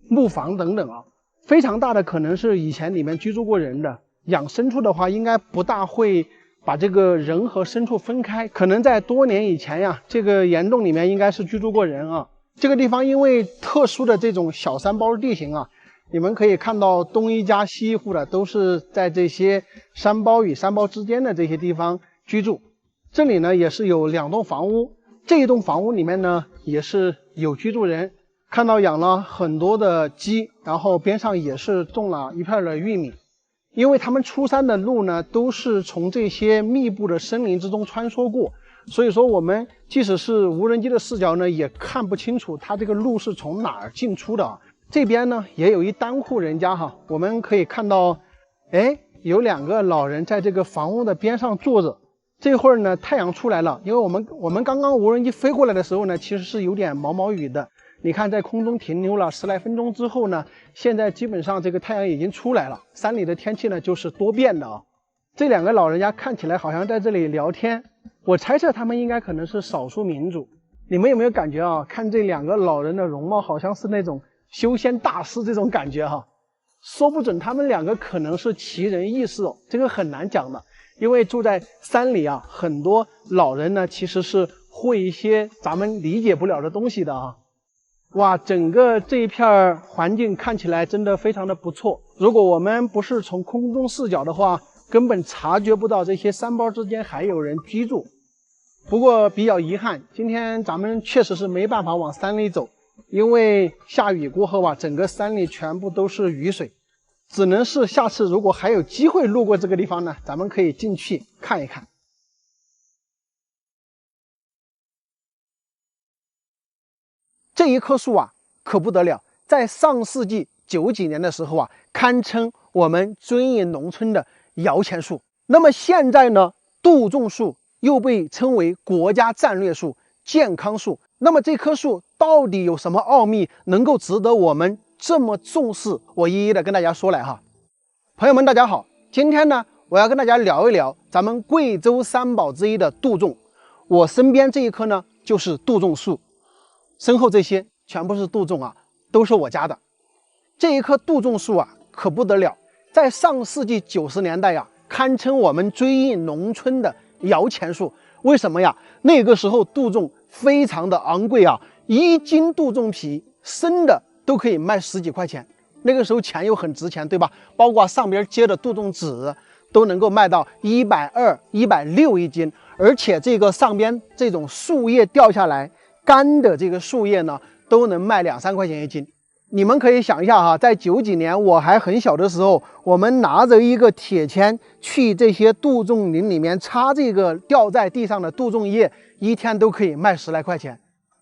木房等等啊，非常大的可能是以前里面居住过人的。养牲畜的话应该不大会把这个人和牲畜分开，可能在多年以前呀，这个岩洞里面应该是居住过人啊。这个地方因为特殊的这种小山包地形啊，你们可以看到东一家西一户的都是在这些山包与山包之间的这些地方居住。这里呢也是有2栋房屋，这一栋房屋里面呢也是有居住人。看到养了很多的鸡，然后边上也是种了一片的玉米。因为他们出山的路呢都是从这些密布的森林之中穿梭过，所以说我们即使是无人机的视角呢也看不清楚它这个路是从哪儿进出的。这边呢也有一单户人家哈，我们可以看到有2个老人在这个房屋的边上坐着。这会儿呢太阳出来了，因为我们刚刚无人机飞过来的时候呢其实是有点毛毛雨的。你看在空中停留了10来分钟之后呢，现在基本上这个太阳已经出来了。山里的天气呢就是多变的啊。这2个老人家看起来好像在这里聊天，我猜测他们应该可能是少数民族。你们有没有感觉啊？看这2个老人的容貌好像是那种修仙大师这种感觉哈。说不准他们2个可能是奇人异事哦，这个很难讲的。因为住在山里啊，很多老人呢其实是会一些咱们理解不了的东西的啊。哇，整个这一片环境看起来真的非常的不错。如果我们不是从空中视角的话，根本察觉不到这些山包之间还有人居住。不过比较遗憾，今天咱们确实是没办法往山里走，因为下雨过后啊，整个山里全部都是雨水。只能是下次如果还有机会路过这个地方呢，咱们可以进去看一看。这一棵树啊可不得了，在上世纪90几年的时候啊，堪称我们遵义农村的摇钱树。那么现在呢，杜仲树又被称为国家战略树、健康树。那么这棵树到底有什么奥秘，能够值得我们这么重视？我一一的跟大家说来哈。朋友们大家好，今天呢我要跟大家聊一聊咱们贵州3宝之一的杜仲。我身边这一棵呢就是杜仲树，身后这些全部是杜仲啊，都是我家的。这一棵杜仲树啊可不得了，在上世纪90年代呀，堪称我们遵义农村的摇钱树。为什么呀？那个时候杜仲非常的昂贵啊，1斤杜仲皮生的都可以卖10几块钱。那个时候钱又很值钱，对吧？包括上边接的杜仲纸都能够卖到120、160一斤，而且这个上边这种树叶掉下来干的这个树叶呢，都能卖2、3块钱一斤。你们可以想一下哈，在90几年我还很小的时候，我们拿着一个铁钎去这些杜仲林里面插这个掉在地上的杜仲叶，一天都可以卖10来块钱。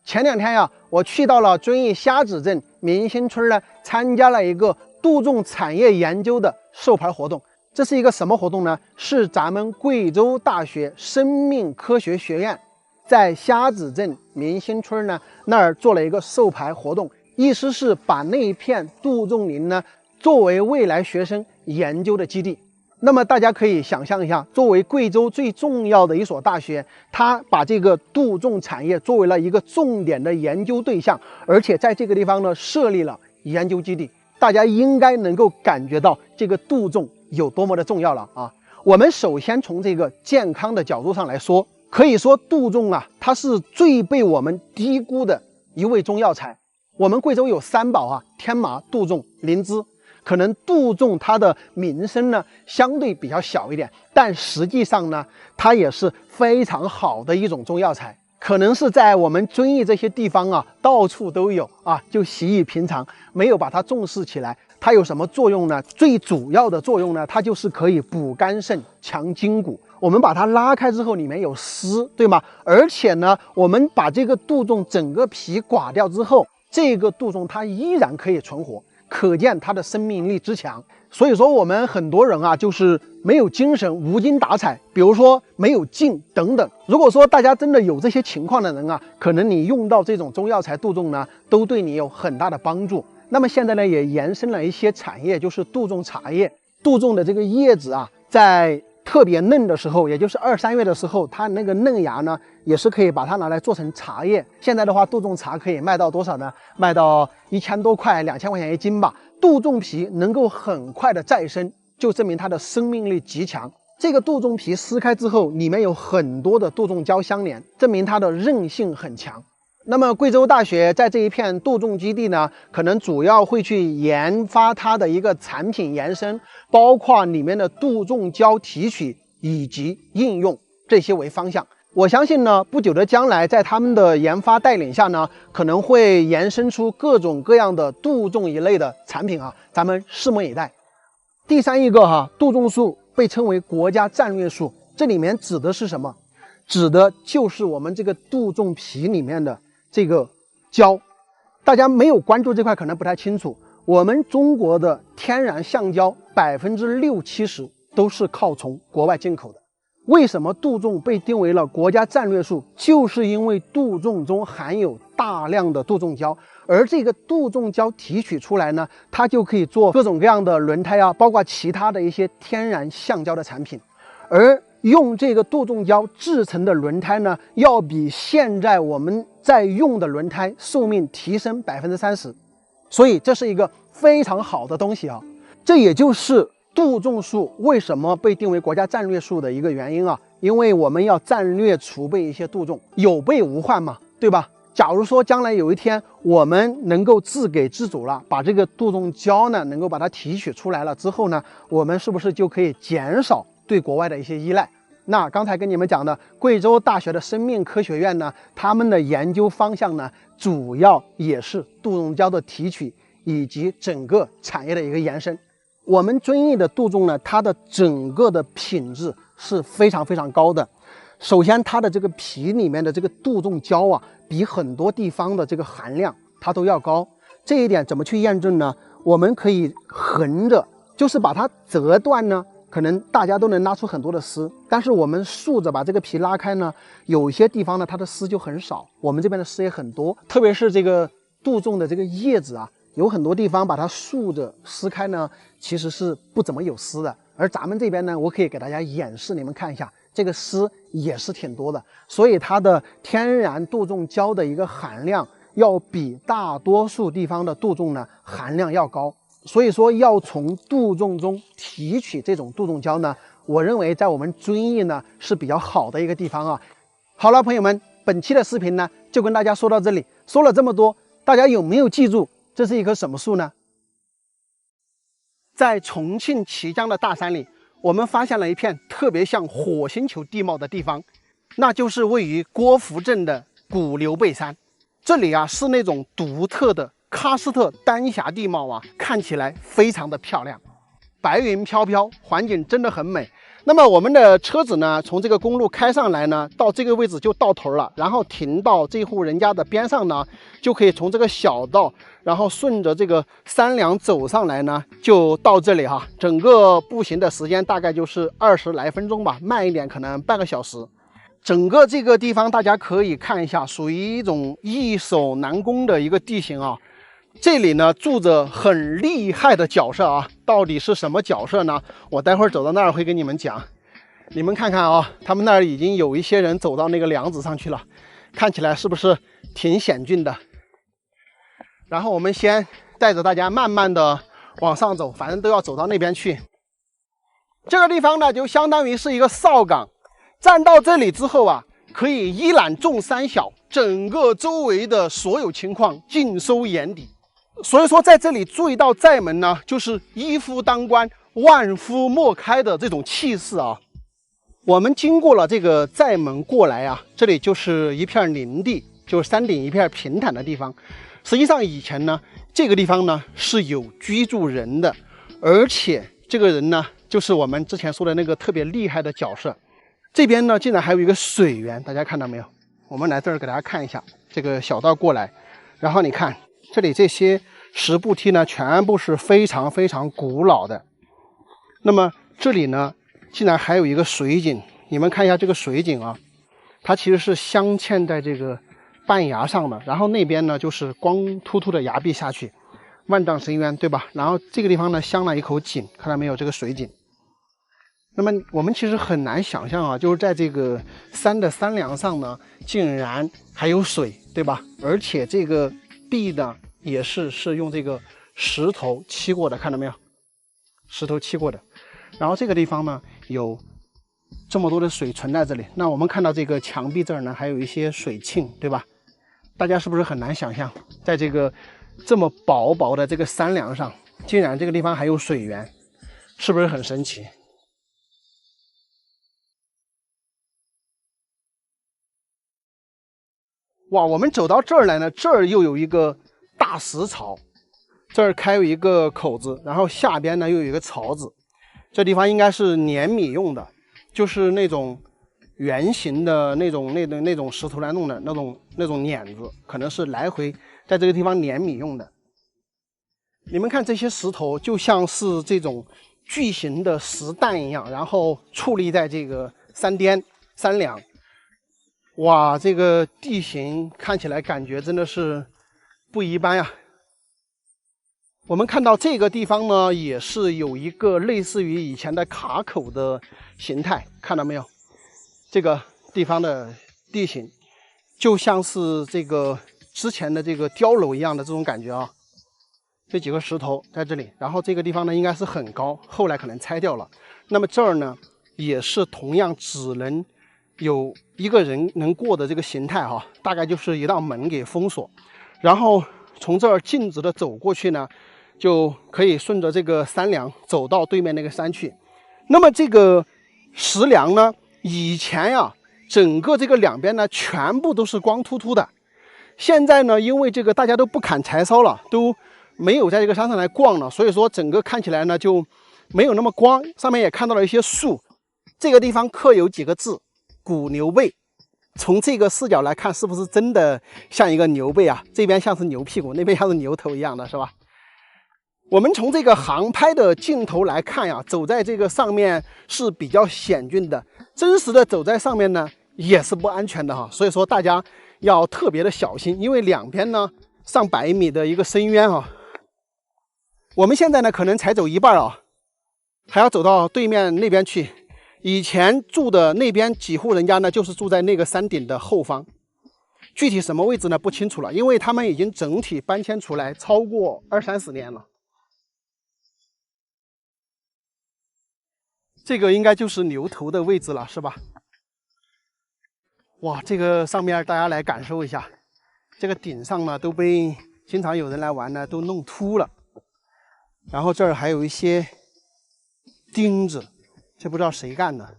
前2天呀，我去到了遵义虾子镇民兴村呢，参加了一个杜仲产业研究的授牌活动。这是一个什么活动呢？是咱们贵州大学生命科学学院在虾子镇民兴村呢那儿做了一个授牌活动，意思是把那一片杜仲林呢作为未来学生研究的基地。那么大家可以想象一下，作为贵州最重要的一所大学，它把这个杜仲产业作为了一个重点的研究对象，而且在这个地方呢设立了研究基地，大家应该能够感觉到这个杜仲有多么的重要了啊！我们首先从这个健康的角度上来说，可以说杜仲啊，它是最被我们低估的一味中药材。我们贵州有3宝啊，天麻、杜仲、灵芝。可能杜仲它的名声呢相对比较小一点，但实际上呢，它也是非常好的一种中药材。可能是在我们遵义这些地方啊，到处都有啊，就习以平常，没有把它重视起来。它有什么作用呢？最主要的作用呢，它就是可以补肝肾、强筋骨。我们把它拉开之后，里面有丝，对吗？而且呢，我们把这个杜仲整个皮刮掉之后，这个杜仲它依然可以存活。可见它的生命力之强。所以说我们很多人啊，就是没有精神、无精打采，比如说没有劲等等。如果说大家真的有这些情况的人啊，可能你用到这种中药材杜仲呢，都对你有很大的帮助。那么现在呢，也延伸了一些产业，就是杜仲茶叶。杜仲的这个叶子啊，在特别嫩的时候，也就是2、3月的时候，它那个嫩芽呢，也是可以把它拿来做成茶叶。现在的话，杜仲茶可以卖到多少呢？卖到1000多块、2000块钱一斤吧。杜仲皮能够很快的再生，就证明它的生命力极强。这个杜仲皮撕开之后，里面有很多的杜仲胶相连，证明它的韧性很强。那么贵州大学在这一片杜仲基地呢，可能主要会去研发它的一个产品延伸，包括里面的杜仲胶提取以及应用这些为方向。我相信呢，不久的将来，在他们的研发带领下呢，可能会延伸出各种各样的杜仲一类的产品啊，咱们拭目以待。第三一个杜仲树被称为国家战略树，这里面指的是什么？指的就是我们这个杜仲皮里面的这个胶。大家没有关注这块可能不太清楚，我们中国的天然橡胶60%-70%都是靠从国外进口的。为什么杜仲被定为了国家战略树？就是因为杜仲中含有大量的杜仲胶，而这个杜仲胶提取出来呢，它就可以做各种各样的轮胎啊，包括其他的一些天然橡胶的产品。而用这个杜仲胶制成的轮胎呢，要比现在我们在用的轮胎寿命提升30%，所以这是一个非常好的东西啊。这也就是杜仲树为什么被定为国家战略树的一个原因啊，因为我们要战略储备一些杜仲，有备无患嘛，对吧？假如说将来有一天我们能够自给自足了，把这个杜仲胶呢能够把它提取出来了之后呢，我们是不是就可以减少对国外的一些依赖？那刚才跟你们讲的贵州大学的生命科学院呢，他们的研究方向呢，主要也是杜仲胶的提取以及整个产业的一个延伸。我们遵义的杜仲呢，它的整个的品质是非常非常高的。首先，它的这个皮里面的这个杜仲胶啊，比很多地方的这个含量它都要高。这一点怎么去验证呢？我们可以横着，就是把它折断呢，可能大家都能拉出很多的丝，但是我们竖着把这个皮拉开呢，有些地方呢它的丝就很少，我们这边的丝也很多。特别是这个杜仲的这个叶子啊，有很多地方把它竖着撕开呢，其实是不怎么有丝的。而咱们这边呢，我可以给大家演示，你们看一下，这个丝也是挺多的，所以它的天然杜仲胶的一个含量要比大多数地方的杜仲呢含量要高。所以说要从杜仲中提取这种杜仲胶呢，我认为在我们遵义呢是比较好的一个地方啊。好了，朋友们，本期的视频呢就跟大家说到这里。说了这么多，大家有没有记住这是一棵什么树呢？在重庆綦江的大山里，我们发现了一片特别像火星球地貌的地方，那就是位于郭福镇的古刘背山。这里啊是那种独特的喀斯特丹霞地貌啊，看起来非常的漂亮，白云飘飘，环境真的很美。那么我们的车子呢，从这个公路开上来呢，到这个位置就到头了，然后停到这户人家的边上呢，就可以从这个小道，然后顺着这个山梁走上来呢，就到这里哈。整个步行的时间大概就是20来分钟吧，慢一点可能半个小时。整个这个地方大家可以看一下，属于一种易守难攻的一个地形啊。这里呢住着很厉害的角色啊，到底是什么角色呢？我待会儿走到那儿会跟你们讲。你们看看啊，他们那儿已经有一些人走到那个梁子上去了，看起来是不是挺险峻的？然后我们先带着大家慢慢的往上走，反正都要走到那边去。这个地方呢就相当于是一个哨岗，站到这里之后啊，可以一览众山小，整个周围的所有情况尽收眼底。所以说在这里注意到寨门呢，就是一夫当关万夫莫开的这种气势啊。我们经过了这个寨门过来啊，这里就是一片林地，就是山顶一片平坦的地方。实际上以前呢，这个地方呢是有居住人的，而且这个人呢就是我们之前说的那个特别厉害的角色。这边呢竟然还有一个水源，大家看到没有？我们来这儿给大家看一下，这个小道过来，然后你看这里这些石步梯呢全部是非常非常古老的。那么这里呢竟然还有一个水井，你们看一下这个水井啊，它其实是镶嵌在这个半崖上的，然后那边呢就是光秃秃的崖壁下去，万丈深渊，对吧？然后这个地方呢镶了一口井，看到没有？这个水井。那么我们其实很难想象啊，就是在这个山的山梁上呢，竟然还有水，对吧？而且这个壁呢也是用这个石头砌过的，看到没有？石头砌过的。然后这个地方呢有这么多的水存在这里。那我们看到这个墙壁这儿呢还有一些水磬，对吧？大家是不是很难想象，在这个这么薄薄的这个山梁上，竟然这个地方还有水源，是不是很神奇？哇，我们走到这儿来呢，这儿又有一个大石槽，这儿开有一个口子，然后下边呢又有一个槽子，这地方应该是碾米用的，就是那种圆形的那种石头来弄的那种碾子，可能是来回在这个地方碾米用的。你们看这些石头就像是这种巨型的石蛋一样，然后矗立在这个山巅山梁。哇，这个地形看起来感觉真的是不一般呀。我们看到这个地方呢，也是有一个类似于以前的卡口的形态，看到没有？这个地方的地形就像是这个之前的这个碉楼一样的这种感觉啊。这几个石头在这里，然后这个地方呢应该是很高，后来可能拆掉了。那么这儿呢，也是同样只能有一个人能过的这个形态哈，大概就是一道门给封锁，然后从这儿径直的走过去呢，就可以顺着这个山梁走到对面那个山去。那么这个石梁呢，以前呀，整个这个两边呢全部都是光秃秃的，现在呢，因为这个大家都不砍柴烧了，都没有在这个山上来逛了，所以说整个看起来呢就没有那么光。上面也看到了一些树，这个地方刻有几个字古牛背，从这个视角来看，是不是真的像一个牛背啊？这边像是牛屁股，那边像是牛头一样的，是吧？我们从这个航拍的镜头来看呀，走在这个上面是比较险峻的，真实的走在上面呢也是不安全的哈。所以说大家要特别的小心，因为两边呢上百米的一个深渊啊。我们现在呢可能才走一半啊，还要走到对面那边去。以前住的那边几户人家呢，就是住在那个山顶的后方，具体什么位置呢不清楚了，因为他们已经整体搬迁出来超过20-30年了。这个应该就是牛头的位置了，是吧？哇，这个上面大家来感受一下，这个顶上呢都被经常有人来玩呢都弄秃了，然后这儿还有一些钉子。这不知道谁干的。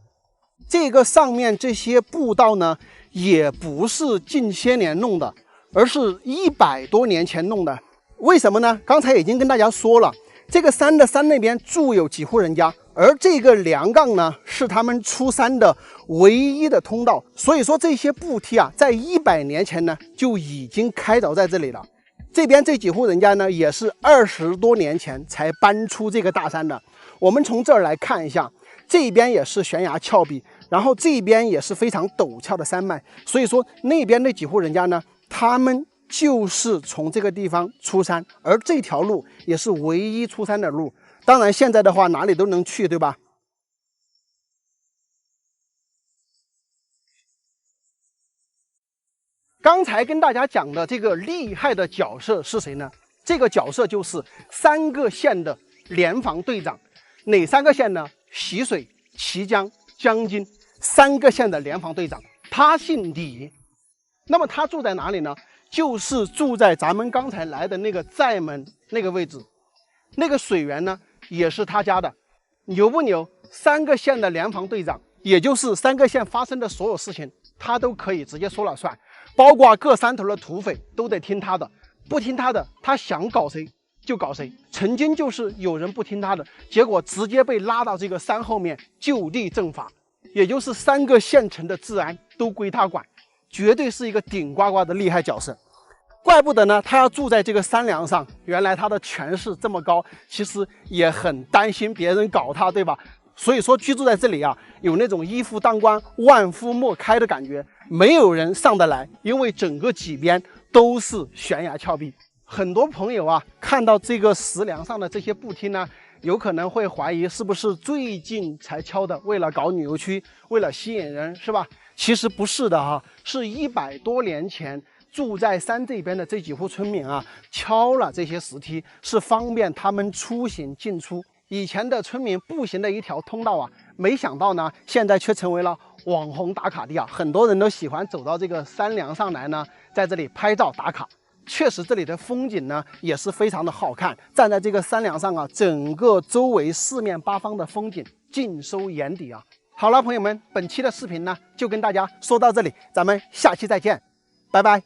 这个上面这些步道呢，也不是近些年弄的，而是100多年前弄的。为什么呢？刚才已经跟大家说了，这个山的山那边住有几户人家，而这个梁杠呢，是他们出山的唯一的通道。所以说这些步梯啊，在100年前呢，就已经开凿在这里了。这边这几户人家呢，也是20多年前才搬出这个大山的。我们从这儿来看一下。这边也是悬崖峭壁，然后这边也是非常陡峭的山脉，所以说那边那几户人家呢，他们就是从这个地方出山，而这条路也是唯一出山的路。当然现在的话哪里都能去，对吧？刚才跟大家讲的这个厉害的角色是谁呢？这个角色就是3个县的联防队长。哪3个县呢？习水、綦江、江津3个县的联防队长，他姓李。那么他住在哪里呢？就是住在咱们刚才来的那个寨门那个位置，那个水源呢也是他家的。牛不牛？3个县的联防队长，也就是3个县发生的所有事情，他都可以直接说了算，包括各山头的土匪都得听他的，不听他的，他想搞谁就搞谁。曾经就是有人不听他的，结果直接被拉到这个山后面就地正法，也就是3个县城的治安都归他管，绝对是一个顶呱呱的厉害角色。怪不得呢，他要住在这个山梁上，原来他的权势这么高，其实也很担心别人搞他，对吧？所以说居住在这里啊，有那种一夫当关万夫莫开的感觉，没有人上得来，因为整个几边都是悬崖峭壁。很多朋友啊，看到这个石梁上的这些步梯呢，有可能会怀疑是不是最近才敲的，为了搞旅游区，为了吸引人，是吧？其实不是的哈，是100多年前住在山这边的这几户村民啊，敲了这些石梯，是方便他们出行进出。以前的村民步行的一条通道啊，没想到呢，现在却成为了网红打卡地啊！很多人都喜欢走到这个山梁上来呢，在这里拍照打卡。确实，这里的风景呢也是非常的好看。站在这个山梁上啊，整个周围四面八方的风景尽收眼底啊！好了，朋友们，本期的视频呢就跟大家说到这里，咱们下期再见，拜拜。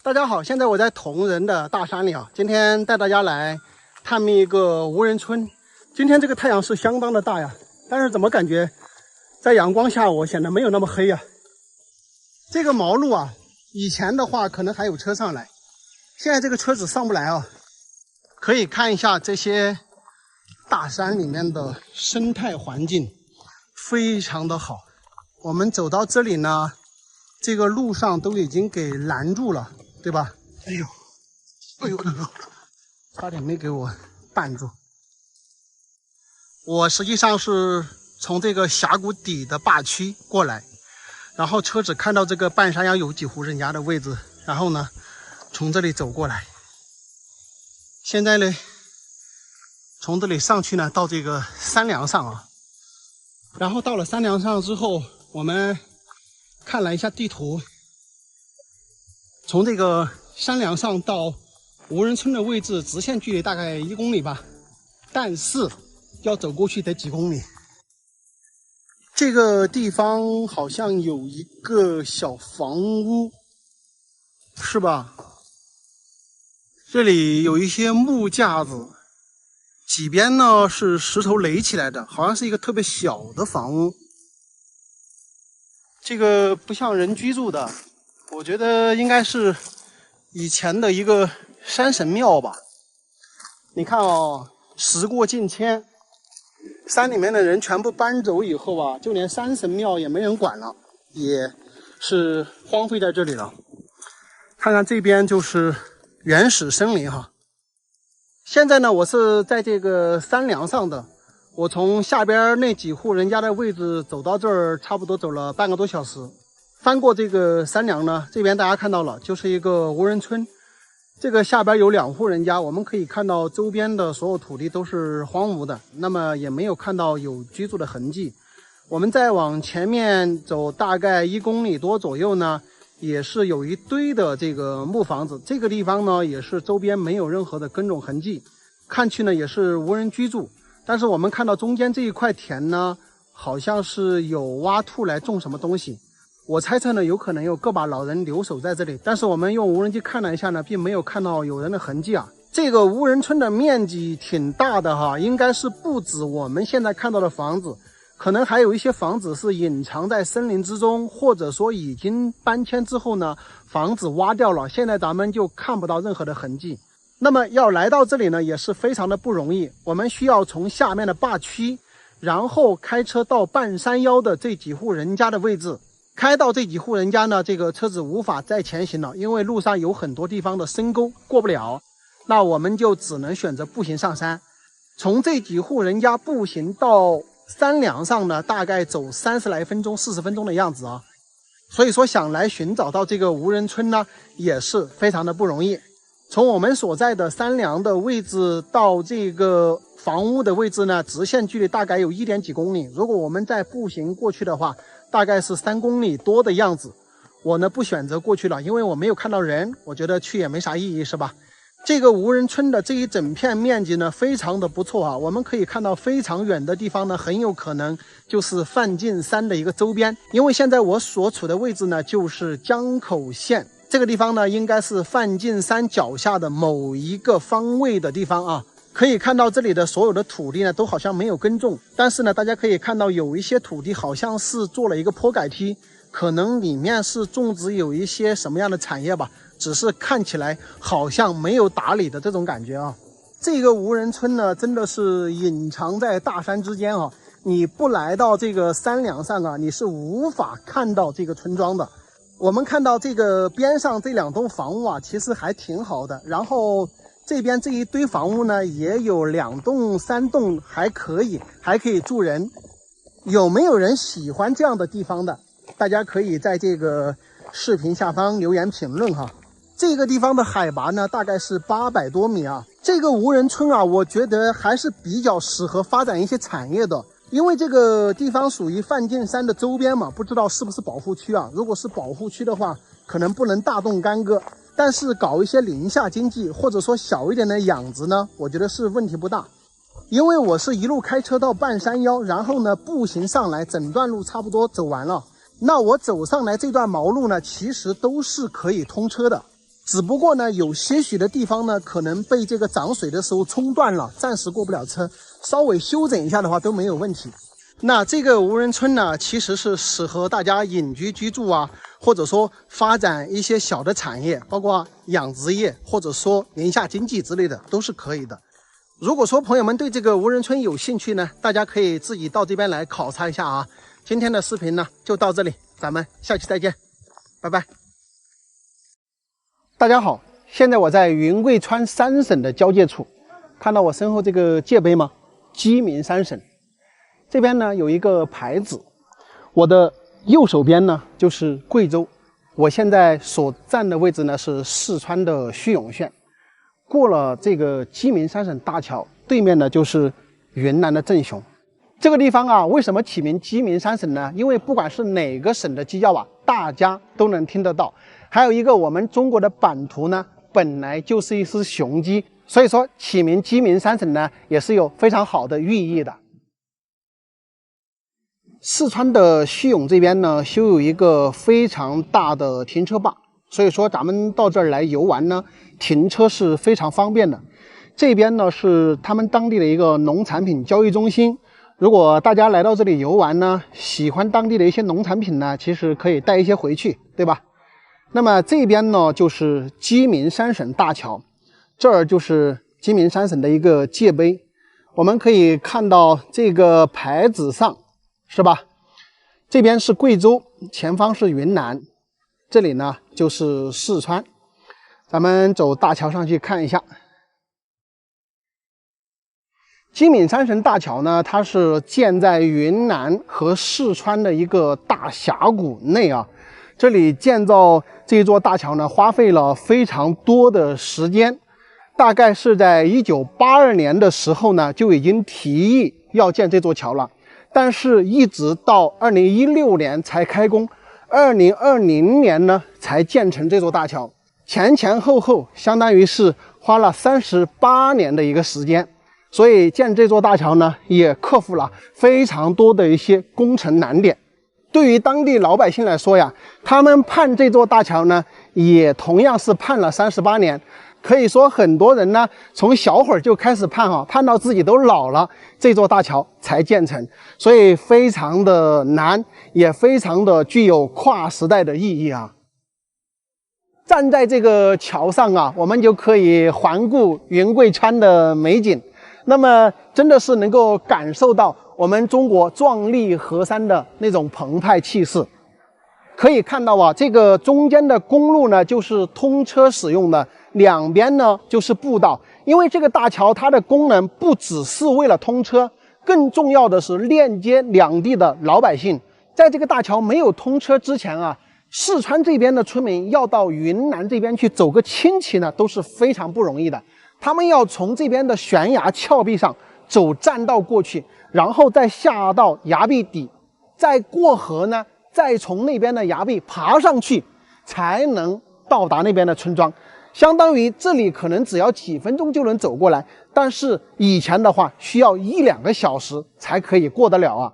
大家好，现在我在铜仁的大山里啊，今天带大家来探秘一个无人村。今天这个太阳是相当的大呀，但是怎么感觉在阳光下我显得没有那么黑呀？这个毛路啊，以前的话可能还有车上来，现在这个车子上不来啊。可以看一下这些大山里面的生态环境，非常的好。我们走到这里呢，这个路上都已经给拦住了。对吧？哎呦，差点没给我绊住。我实际上是从这个峡谷底的坝区过来，然后车子看到这个半山腰有几户人家的位置，然后呢，从这里走过来。现在呢，从这里上去呢，到这个山梁上啊，然后到了山梁上之后，我们看了一下地图。从这个山梁上到无人村的位置，直线距离大概1公里吧，但是要走过去得几公里。这个地方好像有一个小房屋，是吧？这里有一些木架子，几边呢是石头垒起来的，好像是一个特别小的房屋。这个不像人居住的。我觉得应该是以前的一个山神庙吧。你看哦，时过境迁，山里面的人全部搬走以后啊，就连山神庙也没人管了，也是荒废在这里了。看看这边就是原始森林哈。现在呢，我是在这个山梁上的，我从下边那几户人家的位置走到这儿，差不多走了半个多小时。翻过这个山梁呢，这边大家看到了，就是一个无人村。这个下边有2户人家，我们可以看到周边的所有土地都是荒芜的，那么也没有看到有居住的痕迹。我们再往前面走大概1公里多左右呢，也是有一堆的这个木房子。这个地方呢，也是周边没有任何的耕种痕迹，看去呢也是无人居住。但是我们看到中间这一块田呢，好像是有挖土来种什么东西。我猜测呢，有可能有个把老人留守在这里，但是我们用无人机看了一下呢，并没有看到有人的痕迹啊。这个无人村的面积挺大的哈，应该是不止我们现在看到的房子，可能还有一些房子是隐藏在森林之中，或者说已经搬迁之后呢，房子挖掉了，现在咱们就看不到任何的痕迹。那么要来到这里呢，也是非常的不容易，我们需要从下面的坝区，然后开车到半山腰的这几户人家的位置。开到这几户人家呢，这个车子无法再前行了，因为路上有很多地方的深沟过不了，那我们就只能选择步行上山。从这几户人家步行到山梁上呢，大概走30来分钟、40分钟的样子啊。所以说想来寻找到这个无人村呢，也是非常的不容易。从我们所在的山梁的位置到这个房屋的位置呢，直线距离大概有1点几公里。如果我们再步行过去的话，大概是3公里多的样子。我呢不选择过去了，因为我没有看到人，我觉得去也没啥意义，是吧？这个无人村的这一整片面积呢，非常的不错啊。我们可以看到非常远的地方呢，很有可能就是梵净山的一个周边。因为现在我所处的位置呢，就是江口县这个地方呢，应该是梵净山脚下的某一个方位的地方啊。可以看到这里的所有的土地呢，都好像没有耕种，但是呢，大家可以看到有一些土地好像是做了一个坡改梯，可能里面是种植有一些什么样的产业吧，只是看起来好像没有打理的这种感觉啊。这个无人村呢，真的是隐藏在大山之间啊，你不来到这个山梁上啊，你是无法看到这个村庄的。我们看到这个边上这2栋房屋啊，其实还挺好的，然后这边这一堆房屋呢，也有2栋、3栋，还可以住人。有没有人喜欢这样的地方的？大家可以在这个视频下方留言评论哈。这个地方的海拔呢，大概是800多米啊。这个无人村啊，我觉得还是比较适合发展一些产业的，因为这个地方属于梵净山的周边嘛，不知道是不是保护区啊？如果是保护区的话，可能不能大动干戈，但是搞一些林下经济，或者说小一点的养殖呢，我觉得是问题不大。因为我是一路开车到半山腰，然后呢步行上来，整段路差不多走完了。那我走上来这段毛路呢，其实都是可以通车的。只不过呢，有些许的地方呢，可能被这个涨水的时候冲断了，暂时过不了车，稍微修整一下的话都没有问题。那这个无人村呢，其实是适合大家隐居居住啊，或者说发展一些小的产业，包括养殖业，或者说林下经济之类的，都是可以的。如果说朋友们对这个无人村有兴趣呢，大家可以自己到这边来考察一下啊。今天的视频呢就到这里，咱们下期再见，拜拜。大家好，现在我在云贵川3省的交界处，看到我身后这个界碑吗？鸡鸣3省。这边呢有一个牌子，我的右手边呢就是贵州，我现在所站的位置呢是四川的叙永县。过了这个鸡鸣3省大桥，对面呢就是云南的正雄。这个地方啊，为什么起名鸡鸣3省呢？因为不管是哪个省的鸡叫啊，大家都能听得到。还有一个，我们中国的版图呢，本来就是一只雄鸡，所以说起名鸡鸣3省呢，也是有非常好的寓意的。四川的叙永这边呢，修有一个非常大的停车坝，所以说咱们到这儿来游玩呢，停车是非常方便的。这边呢是他们当地的一个农产品交易中心，如果大家来到这里游玩呢，喜欢当地的一些农产品呢，其实可以带一些回去，对吧？那么这边呢就是鸡鸣3省大桥，这儿就是鸡鸣3省的一个界碑。我们可以看到这个牌子上，是吧？这边是贵州，前方是云南，这里呢就是四川。咱们走大桥上去看一下。鸡鸣3省大桥呢，它是建在云南和四川的一个大峡谷内啊。这里建造这座大桥呢，花费了非常多的时间，大概是在1982年的时候呢，就已经提议要建这座桥了，但是一直到2016年才开工，2020年呢才建成这座大桥，前前后后相当于是花了38年的一个时间。所以建这座大桥呢，也克服了非常多的一些工程难点。对于当地老百姓来说呀，他们盼这座大桥呢，也同样是盼了38年。可以说很多人呢，从小伙儿就开始盼啊，盼到自己都老了，这座大桥才建成。所以非常的难，也非常的具有跨时代的意义啊。站在这个桥上啊，我们就可以环顾云贵川的美景。那么真的是能够感受到我们中国壮丽河山的那种澎湃气势。可以看到啊，这个中间的公路呢就是通车使用的，两边呢就是步道。因为这个大桥它的功能不只是为了通车，更重要的是链接两地的老百姓。在这个大桥没有通车之前啊，四川这边的村民要到云南这边去走个亲戚呢，都是非常不容易的。他们要从这边的悬崖峭壁上走栈道过去，然后再下到崖壁底，再过河呢，再从那边的崖壁爬上去，才能到达那边的村庄。相当于这里可能只要几分钟就能走过来，但是以前的话需要1-2个小时才可以过得了啊。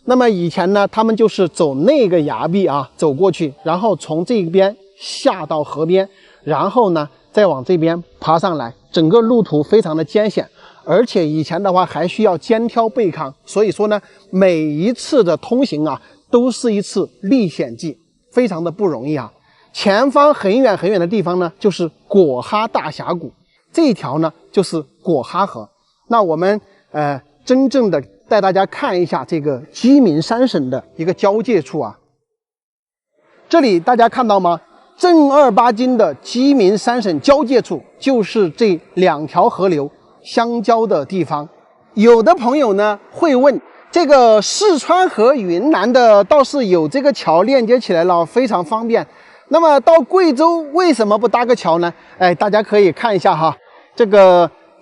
那么以前呢，他们就是走那个崖壁啊，走过去，然后从这边下到河边，然后呢再往这边爬上来，整个路途非常的艰险，而且以前的话还需要肩挑背扛，所以说呢，每一次的通行啊，都是一次历险记，非常的不容易啊。前方很远很远的地方呢，就是果哈大峡谷，这一条呢就是果哈河。那我们真正的带大家看一下这个鸡鸣3省的一个交界处啊。这里大家看到吗？正儿八经的鸡鸣三省交界处，就是这2条河流相交的地方。有的朋友呢会问，这个四川和云南的倒是有这个桥链接起来了，非常方便。那么到贵州为什么不搭个桥呢？哎，大家可以看一下哈，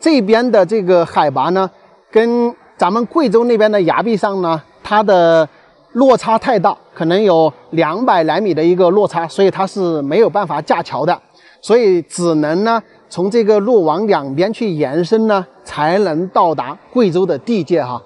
这边的这个海拔呢，跟咱们贵州那边的崖壁上呢，它的落差太大，可能有200来米的一个落差，所以它是没有办法架桥的，所以只能呢从这个路往两边去延伸呢，才能到达贵州的地界哈。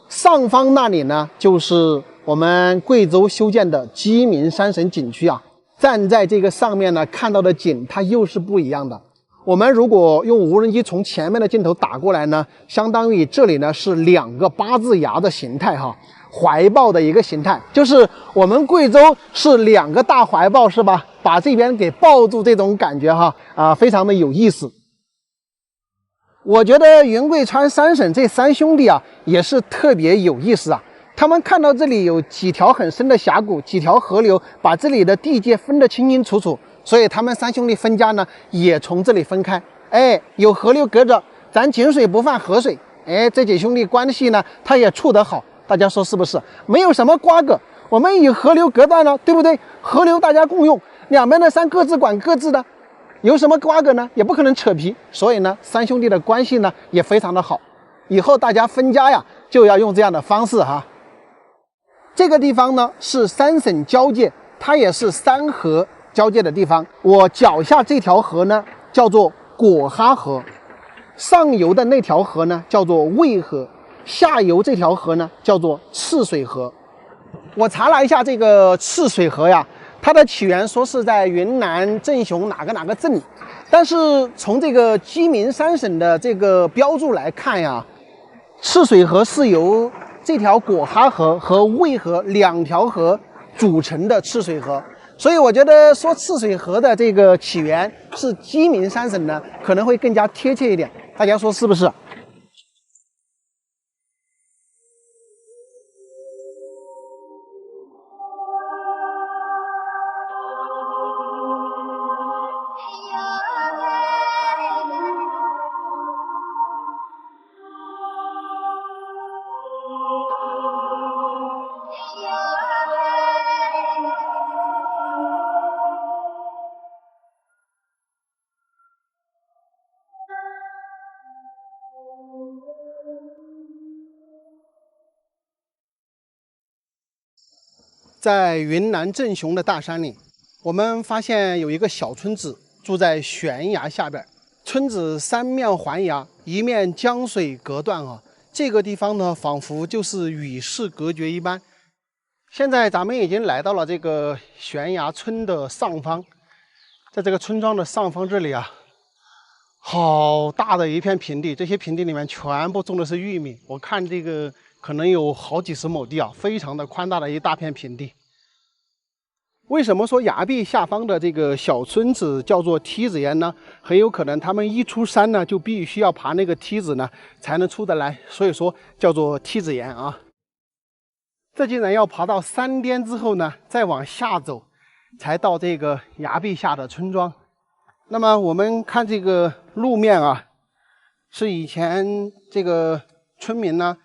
上方那里呢，就是我们贵州修建的鸡鸣三省景区啊。站在这个上面呢，看到的景它又是不一样的。我们如果用无人机从前面的镜头打过来呢，相当于这里呢是2个8字牙的形态哈，怀抱的一个形态，就是我们贵州是2个大怀抱是吧？把这边给抱住，这种感觉哈非常的有意思。我觉得云贵川3省这3兄弟啊也是特别有意思啊。他们看到这里有几条很深的峡谷，几条河流，把这里的地界分得清清楚楚。所以他们3兄弟分家呢，也从这里分开。哎，有河流隔着，咱井水不犯河水。哎，这几兄弟关系呢，他也处得好。大家说是不是？没有什么瓜葛。我们以河流隔断了，对不对？河流大家共用，两边的山各自管各自的，有什么瓜葛呢？也不可能扯皮。所以呢，3兄弟的关系呢也非常的好。以后大家分家呀，就要用这样的方式哈。这个地方呢是3省交界，它也是3河交界的地方。我脚下这条河呢叫做果哈河，上游的那条河呢叫做渭河，下游这条河呢叫做赤水河。我查了一下这个赤水河呀，它的起源说是在云南正雄哪个镇，但是从这个鸡鸣3省的这个标注来看呀，赤水河是由这条果哈河和渭河2条河组成的赤水河，所以我觉得说赤水河的这个起源是鸡鸣3省呢，可能会更加贴切一点。大家说是不是？在云南正雄的大山里，我们发现有一个小村子住在悬崖下边，村子3面环崖，一面江水隔断啊。这个地方呢，仿佛就是与世隔绝一般。现在咱们已经来到了这个悬崖村的上方，在这个村庄的上方这里啊，好大的一片平地，这些平地里面全部种的是玉米。我看这个可能有好几十亩地啊，非常的宽大的一大片平地。为什么说崖壁下方的这个小村子叫做梯子岩呢？很有可能他们一出山呢，就必须要爬那个梯子呢，才能出得来，所以说叫做梯子岩啊。这竟然要爬到山巅之后呢，再往下走，才到这个崖壁下的村庄。那么我们看这个路面啊，是以前这个村民呢，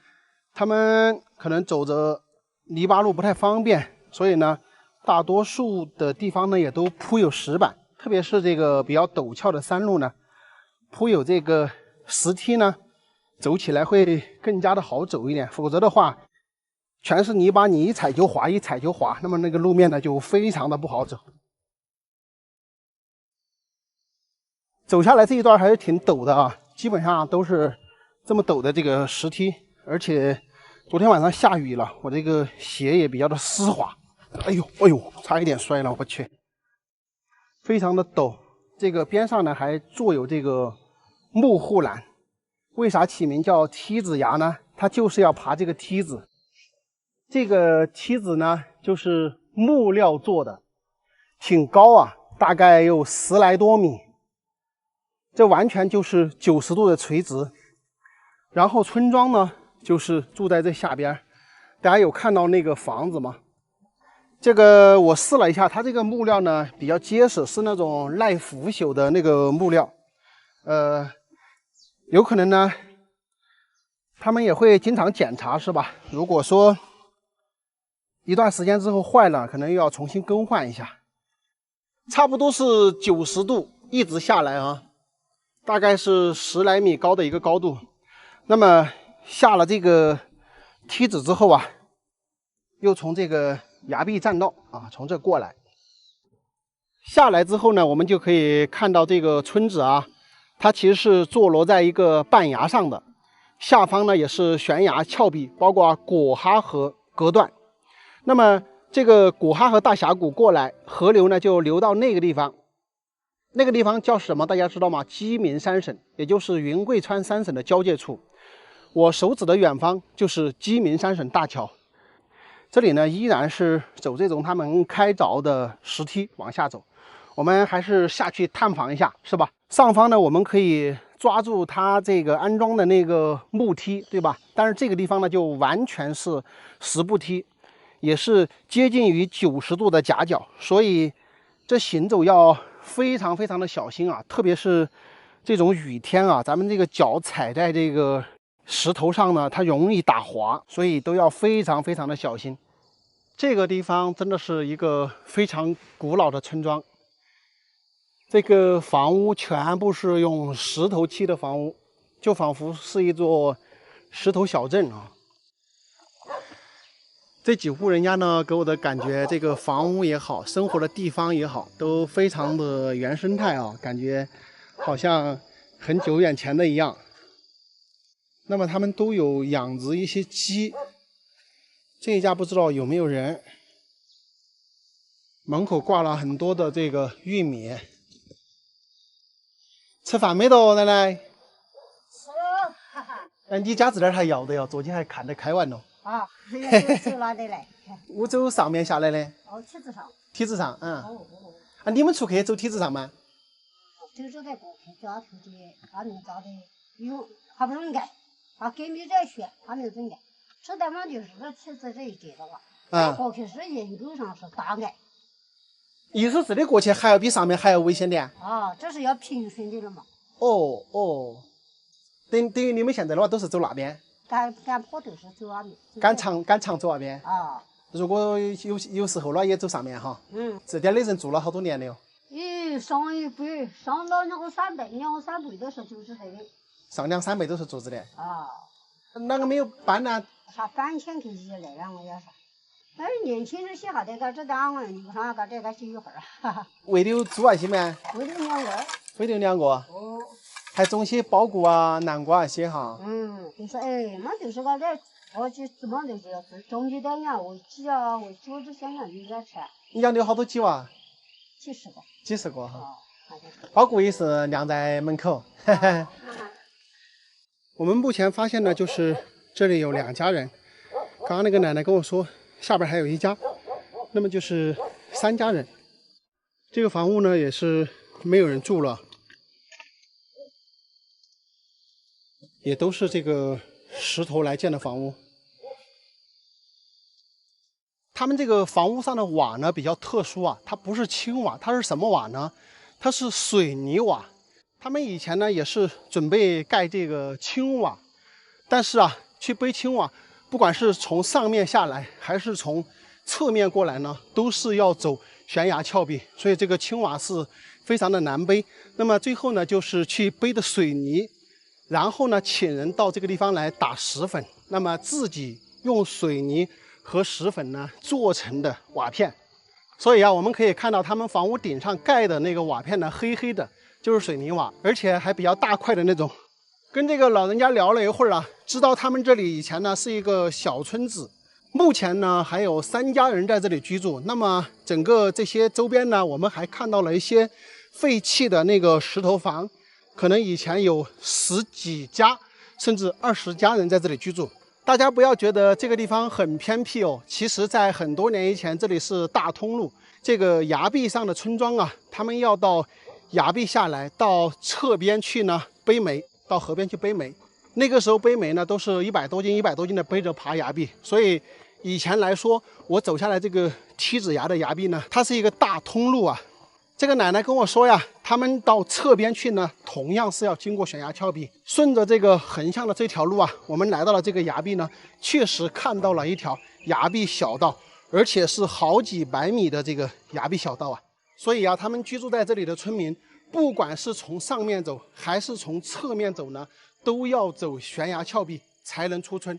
他们可能走着泥巴路不太方便，所以呢，大多数的地方呢也都铺有石板，特别是这个比较陡峭的山路呢，铺有这个石梯呢，走起来会更加的好走一点。否则的话，全是泥巴，你一踩就滑，一踩就滑，那么那个路面呢就非常的不好走。走下来这一段还是挺陡的啊，基本上都是这么陡的这个石梯，而且昨天晚上下雨了，我这个鞋也比较的湿滑。哎呦，差一点摔了，我去，非常的陡。这个边上呢还坐有这个木护栏，为啥起名叫梯子崖呢？它就是要爬这个梯子。这个梯子呢就是木料做的，挺高啊，大概有10来多米。这完全就是90度的垂直。然后村庄呢就是住在这下边，大家有看到那个房子吗？这个我试了一下，它这个木料呢比较结实，是那种耐腐朽的那个木料。有可能呢，他们也会经常检查，是吧？如果说一段时间之后坏了，可能又要重新更换一下。差不多是90度一直下来啊，大概是10来米高的一个高度。那么下了这个梯子之后啊，又从这个崖壁栈道啊，从这过来。下来之后呢，我们就可以看到这个村子啊，它其实是坐落在一个半崖上的，下方呢也是悬崖峭壁，包括果哈河隔断。那么这个果哈河大峡谷过来，河流呢就流到那个地方，那个地方叫什么？大家知道吗？鸡鸣三省，也就是云贵川三省的交界处。我手指的远方就是鸡鸣三省大桥。这里呢依然是走这种他们开凿的石梯往下走，我们还是下去探访一下，是吧？上方呢我们可以抓住它这个安装的那个木梯，对吧？但是这个地方呢就完全是石步梯，也是接近于90度的夹角，所以这行走要非常非常的小心啊，特别是这种雨天啊，咱们这个脚踩在这个石头上呢，它容易打滑，所以都要非常非常的小心。这个地方真的是一个非常古老的村庄，这个房屋全部是用石头砌的房屋，就仿佛是一座石头小镇啊。这几户人家呢，给我的感觉，这个房屋也好，生活的地方也好，都非常的原生态啊，感觉好像很久远前的一样。那么他们都有养殖一些鸡，这一家不知道有没有人。门口挂了很多的这个玉米。吃饭没得，奶奶？吃，哈哈。你家这点还要的哟，昨天还看得开完了。啊，走哪里来？我走上面下来的。哦，梯子上。梯子上，嗯。哦。啊，你们出去走梯子上吗？都是在过去家头的，他们家的有，还不能干，他给没在学，他没准干。吃的嘛就是梯子这一截的话，过去是人口上是大概。意思这里过去还要比上面还要危险点。啊，这是要平顺的了嘛。哦，等于你们现在的话都是走那边。赶坡都是走那边。赶长走那边。啊。如果有时候了也走上面哈。嗯。这点的人住了好多年了哟。上一辈，上了2、3辈都是住这的。上2、3辈都是住这的。啊。哪个没有搬呢？啥搬迁去起来了，我也是。那年轻人些下来，这单位路上这个就一会儿啊。喂的猪啊些吗？喂的2个。喂的2个。哦。还种些苞谷啊、南瓜那些哈。就是嘛就是个这，我就怎么就是种起点呀，喂鸡啊，喂猪这些人就在吃。你养的有好多鸡娃？几十个。几十个哈。哦。苞谷也是晾在门口。我们目前发现呢，就是这里有2家人。刚刚那个奶奶跟我说，下边还有1家，那么就是3家人。这个房屋呢也是没有人住了，也都是这个石头来建的房屋。他们这个房屋上的瓦呢比较特殊啊，它不是青瓦，它是什么瓦呢？它是水泥瓦。他们以前呢也是准备盖这个青瓦，但是啊，去背青瓦，不管是从上面下来还是从侧面过来呢，都是要走悬崖峭壁，所以这个青瓦是非常的难背。那么最后呢，就是去背的水泥，然后呢，请人到这个地方来打石粉，那么自己用水泥和石粉呢做成的瓦片。所以啊，我们可以看到他们房屋顶上盖的那个瓦片呢，黑黑的，就是水泥瓦，而且还比较大块的那种。跟这个老人家聊了一会儿啊，知道他们这里以前呢是一个小村子，目前呢还有3家人在这里居住。那么整个这些周边呢，我们还看到了一些废弃的那个石头房，可能以前有10几家甚至20家人在这里居住。大家不要觉得这个地方很偏僻哦，其实在很多年以前，这里是大通路。这个崖壁上的村庄啊，他们要到崖壁下来，到侧边去呢背煤，到河边去背煤。那个时候背煤呢，都是100多斤的背着爬崖壁。所以以前来说，我走下来这个梯子崖的崖壁呢，它是一个大通路啊。这个奶奶跟我说呀，他们到侧边去呢，同样是要经过悬崖峭壁。顺着这个横向的这条路啊，我们来到了这个崖壁呢，确实看到了一条崖壁小道，而且是好几百米的这个崖壁小道啊。所以啊，他们居住在这里的村民，不管是从上面走还是从侧面走呢，都要走悬崖峭壁才能出村。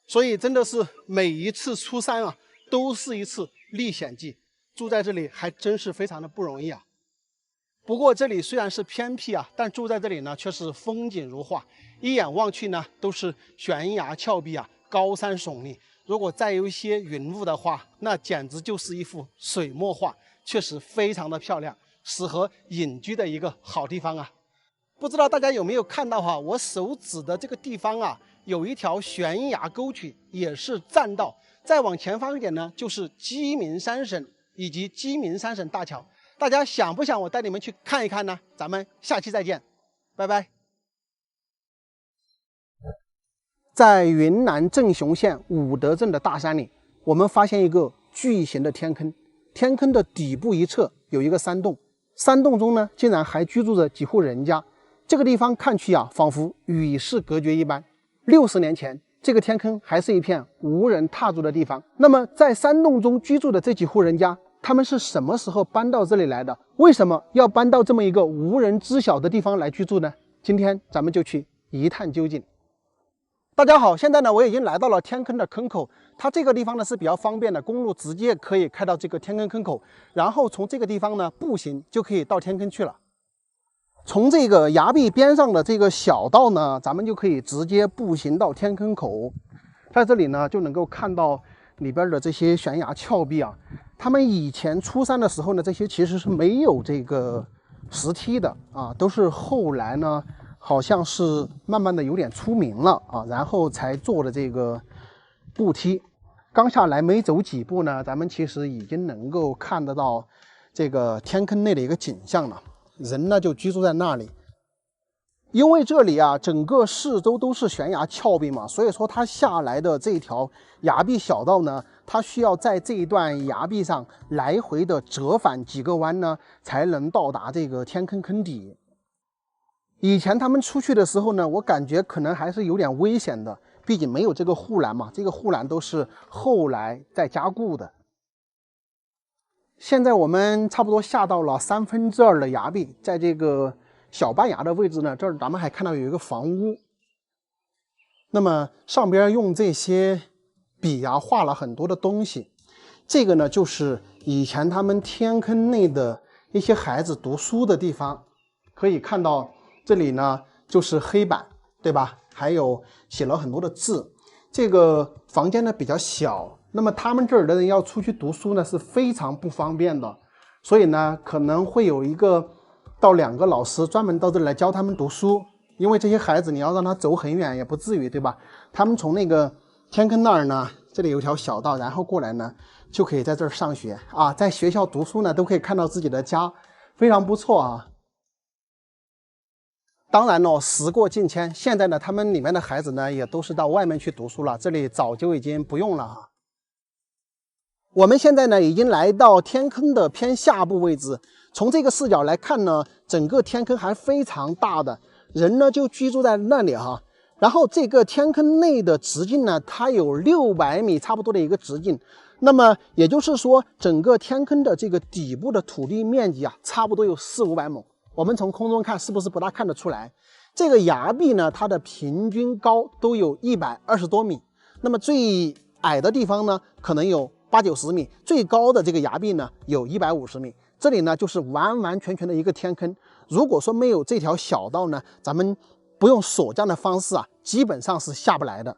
所以真的是每一次出山啊，都是一次历险记。住在这里还真是非常的不容易啊。不过这里虽然是偏僻啊，但住在这里呢却是风景如画，一眼望去呢都是悬崖峭壁啊，高山耸立。如果再有一些云雾的话，那简直就是一幅水墨画，确实非常的漂亮，适合隐居的一个好地方啊。不知道大家有没有看到哈，我手指的这个地方啊，有一条悬崖沟渠，也是栈道。再往前方一点呢，就是鸡鸣山省以及鸡鸣山省大桥。大家想不想我带你们去看一看呢？咱们下期再见，拜拜。在云南镇雄县武德镇的大山里，我们发现一个巨型的天坑。天坑的底部一侧有一个山洞，山洞中呢竟然还居住着几户人家。这个地方看去啊，仿佛与世隔绝一般。60年前，这个天坑还是一片无人踏足的地方。那么在山洞中居住的这几户人家，他们是什么时候搬到这里来的？为什么要搬到这么一个无人知晓的地方来居住呢？今天咱们就去一探究竟。大家好，现在呢我已经来到了天坑的坑口，它这个地方呢是比较方便的，公路直接可以开到这个天坑坑口，然后从这个地方呢步行就可以到天坑去了。从这个崖壁边上的这个小道呢，咱们就可以直接步行到天坑口。在这里呢就能够看到里边的这些悬崖峭壁啊，他们以前出山的时候呢，这些其实是没有这个石梯的啊，都是后来呢好像是慢慢的有点出名了啊，然后才做的这个步梯。刚下来没走几步呢，咱们其实已经能够看得到这个天坑内的一个景象了，人呢就居住在那里。因为这里啊整个四周都是悬崖峭壁嘛，所以说它下来的这条崖壁小道呢，它需要在这一段崖壁上来回的折返几个弯呢，才能到达这个天坑坑底。以前他们出去的时候呢，我感觉可能还是有点危险的，毕竟没有这个护栏嘛，这个护栏都是后来再加固的。现在我们差不多下到了2/3的崖壁，在这个小半崖的位置呢，这儿咱们还看到有一个房屋。那么上边用这些笔啊画了很多的东西，这个呢就是以前他们天坑内的一些孩子读书的地方。可以看到这里呢就是黑板，对吧？还有写了很多的字。这个房间呢比较小，那么他们这儿的人要出去读书呢是非常不方便的，所以呢可能会有1个到2个老师专门到这里来教他们读书。因为这些孩子你要让他走很远也不至于，对吧？他们从那个天坑那儿呢，这里有条小道，然后过来呢就可以在这儿上学啊，在学校读书呢都可以看到自己的家，非常不错啊。当然了，时过境迁，现在呢他们里面的孩子呢也都是到外面去读书了，这里早就已经不用了啊。我们现在呢已经来到天坑的偏下部位置，从这个视角来看呢，整个天坑还非常大的，人呢就居住在那里哈。然后这个天坑内的直径呢，它有600米差不多的一个直径，那么也就是说，整个天坑的这个底部的土地面积啊，差不多有400-500亩。我们从空中看是不是不大看得出来？这个崖壁呢，它的平均高都有120多米，那么最矮的地方呢，可能有80-90米，最高的这个崖壁呢，有150米。这里呢，就是完完全全的一个天坑。如果说没有这条小道呢，咱们不用锁降的方式啊，基本上是下不来的。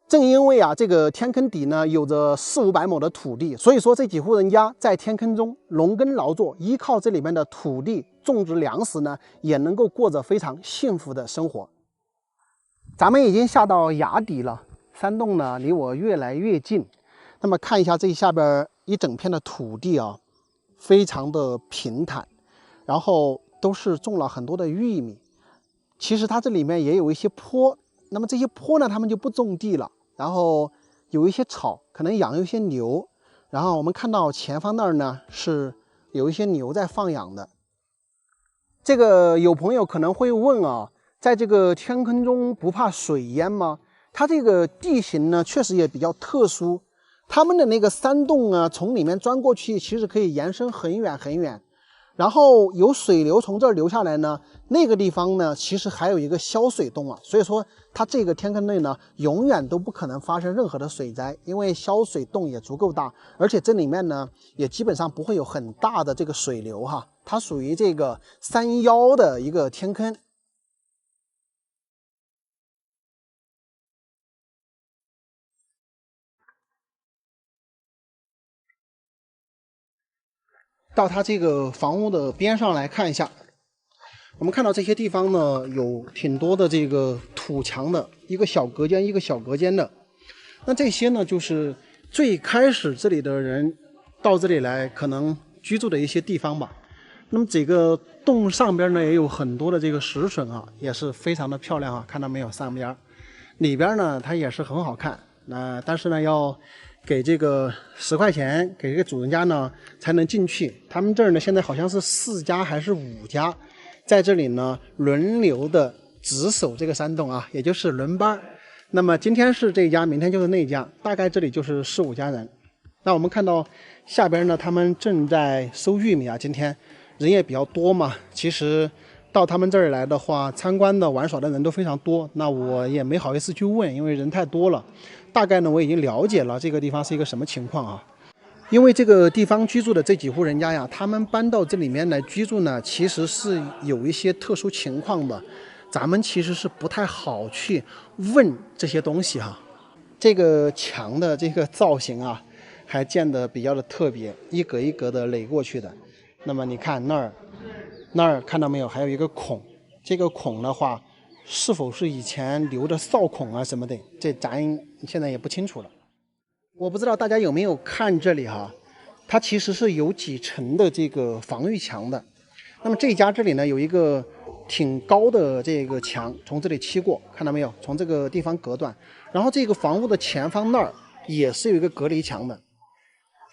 正因为啊，这个天坑底呢有着400-500亩的土地，所以说这几户人家在天坑中农耕劳作，依靠这里面的土地种植粮食呢，也能够过着非常幸福的生活。咱们已经下到崖底了，山洞呢离我越来越近。那么看一下这下边一整片的土地啊，非常的平坦，然后都是种了很多的玉米。其实它这里面也有一些坡，那么这些坡呢，他们就不种地了。然后有一些草，可能养一些牛，然后我们看到前方那儿呢是有一些牛在放养的。这个有朋友可能会问啊，在这个天坑中不怕水淹吗？它这个地形呢确实也比较特殊，他们的那个山洞啊，从里面钻过去，其实可以延伸很远很远。然后有水流从这儿流下来呢，那个地方呢，其实还有一个消水洞啊，所以说它这个天坑内呢，永远都不可能发生任何的水灾，因为消水洞也足够大，而且这里面呢，也基本上不会有很大的这个水流哈，它属于这个山腰的一个天坑。到它这个房屋的边上来看一下，我们看到这些地方呢，有挺多的这个土墙的，一个小隔间一个小隔间的。那这些呢，就是最开始这里的人到这里来可能居住的一些地方吧。那么这个洞上边呢，也有很多的这个石笋啊，也是非常的漂亮啊，看到没有？上边里边呢，它也是很好看。但是呢，要给这个10块钱给这个主人家呢才能进去。他们这儿呢现在好像是4家还是5家，在这里呢轮流的值守这个山洞啊，也就是轮班。那么今天是这一家，明天就是那一家，大概这里就是4、5家人。那我们看到下边呢，他们正在收玉米啊，今天人也比较多嘛。其实到他们这儿来的话，参观的玩耍的人都非常多，那我也没好意思去问，因为人太多了。大概呢我已经了解了这个地方是一个什么情况啊。因为这个地方居住的这几户人家呀，他们搬到这里面来居住呢，其实是有一些特殊情况的，咱们其实是不太好去问这些东西哈。这个墙的这个造型啊，还建得比较的特别，一格一格的垒过去的。那么你看那儿看到没有，还有一个孔，这个孔的话是否是以前留的哨孔啊什么的，这咱现在也不清楚了。我不知道大家有没有看这里哈，它其实是有几层的这个防御墙的。那么这家这里呢，有一个挺高的这个墙，从这里切过，看到没有？从这个地方隔断。然后这个房屋的前方那儿也是有一个隔离墙的，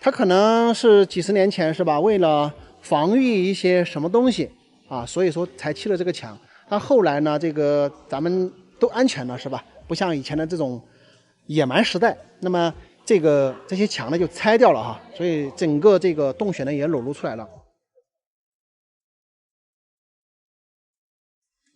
它可能是几十年前是吧，为了防御一些什么东西啊，所以说才砌了这个墙。但后来呢，这个咱们都安全了是吧？不像以前的这种野蛮时代，那么这些墙呢就拆掉了哈，所以整个这个洞穴呢也裸露出来了。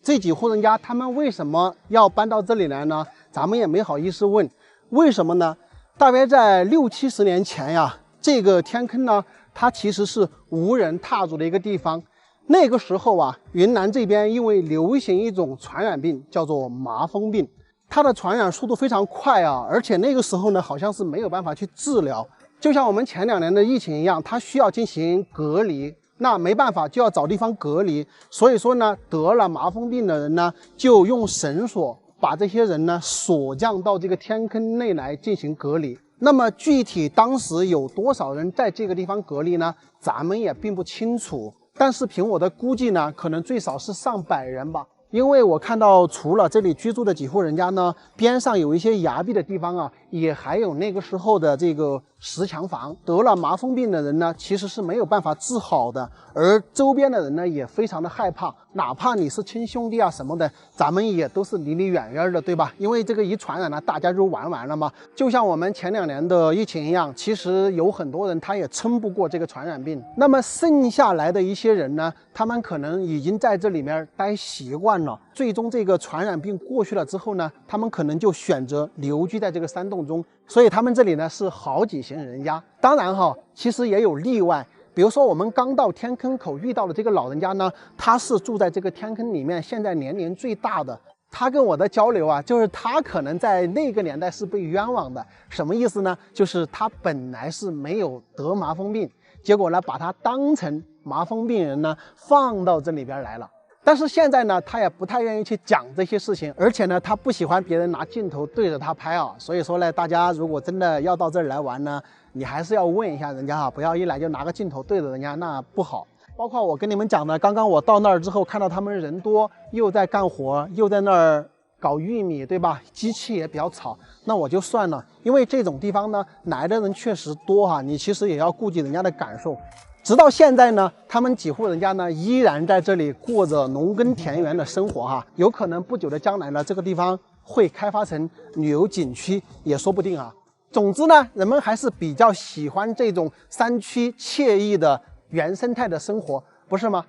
这几户人家他们为什么要搬到这里来呢？咱们也没好意思问，为什么呢？大约在60、70年前呀，这个天坑呢，它其实是无人踏足的一个地方。那个时候啊，云南这边因为流行一种传染病，叫做麻风病，它的传染速度非常快啊，而且那个时候呢，好像是没有办法去治疗，就像我们前2年的疫情一样，它需要进行隔离。那没办法，就要找地方隔离。所以说呢，得了麻风病的人呢，就用绳索把这些人呢锁降到这个天坑内来进行隔离。那么具体当时有多少人在这个地方隔离呢？咱们也并不清楚。但是凭我的估计呢，可能最少是上百人吧。因为我看到除了这里居住的几户人家呢，边上有一些崖壁的地方啊，也还有那个时候的这个石墙房。得了麻风病的人呢，其实是没有办法治好的，而周边的人呢也非常的害怕，哪怕你是亲兄弟啊什么的，咱们也都是离你远远的，对吧？因为这个一传染了，大家就玩完了嘛。就像我们前2年的疫情一样，其实有很多人他也撑不过这个传染病。那么剩下来的一些人呢，他们可能已经在这里面待习惯了，最终这个传染病过去了之后呢，他们可能就选择留居在这个山洞中，所以他们这里呢是好几型人家。当然哈，其实也有例外，比如说我们刚到天坑口遇到的这个老人家呢，他是住在这个天坑里面现在年龄最大的。他跟我的交流啊，就是他可能在那个年代是被冤枉的。什么意思呢？就是他本来是没有得麻风病，结果呢把他当成麻风病人呢放到这里边来了。但是现在呢，他也不太愿意去讲这些事情，而且呢，他不喜欢别人拿镜头对着他拍啊。所以说呢，大家如果真的要到这儿来玩呢，你还是要问一下人家啊，不要一来就拿个镜头对着人家，那不好。包括我跟你们讲的，刚刚我到那儿之后，看到他们人多，又在干活，又在那儿搞玉米，对吧？机器也比较吵，那我就算了，因为这种地方呢，来的人确实多哈，你其实也要顾及人家的感受。直到现在呢，他们几户人家呢，依然在这里过着农耕田园的生活哈。有可能不久的将来呢，这个地方会开发成旅游景区，也说不定啊。总之呢，人们还是比较喜欢这种山区惬意的原生态的生活，不是吗？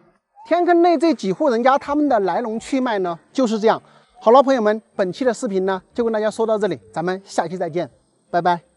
天坑内这几户人家他们的来龙去脉呢，就是这样。好了，朋友们，本期的视频呢就跟大家说到这里，咱们下期再见，拜拜。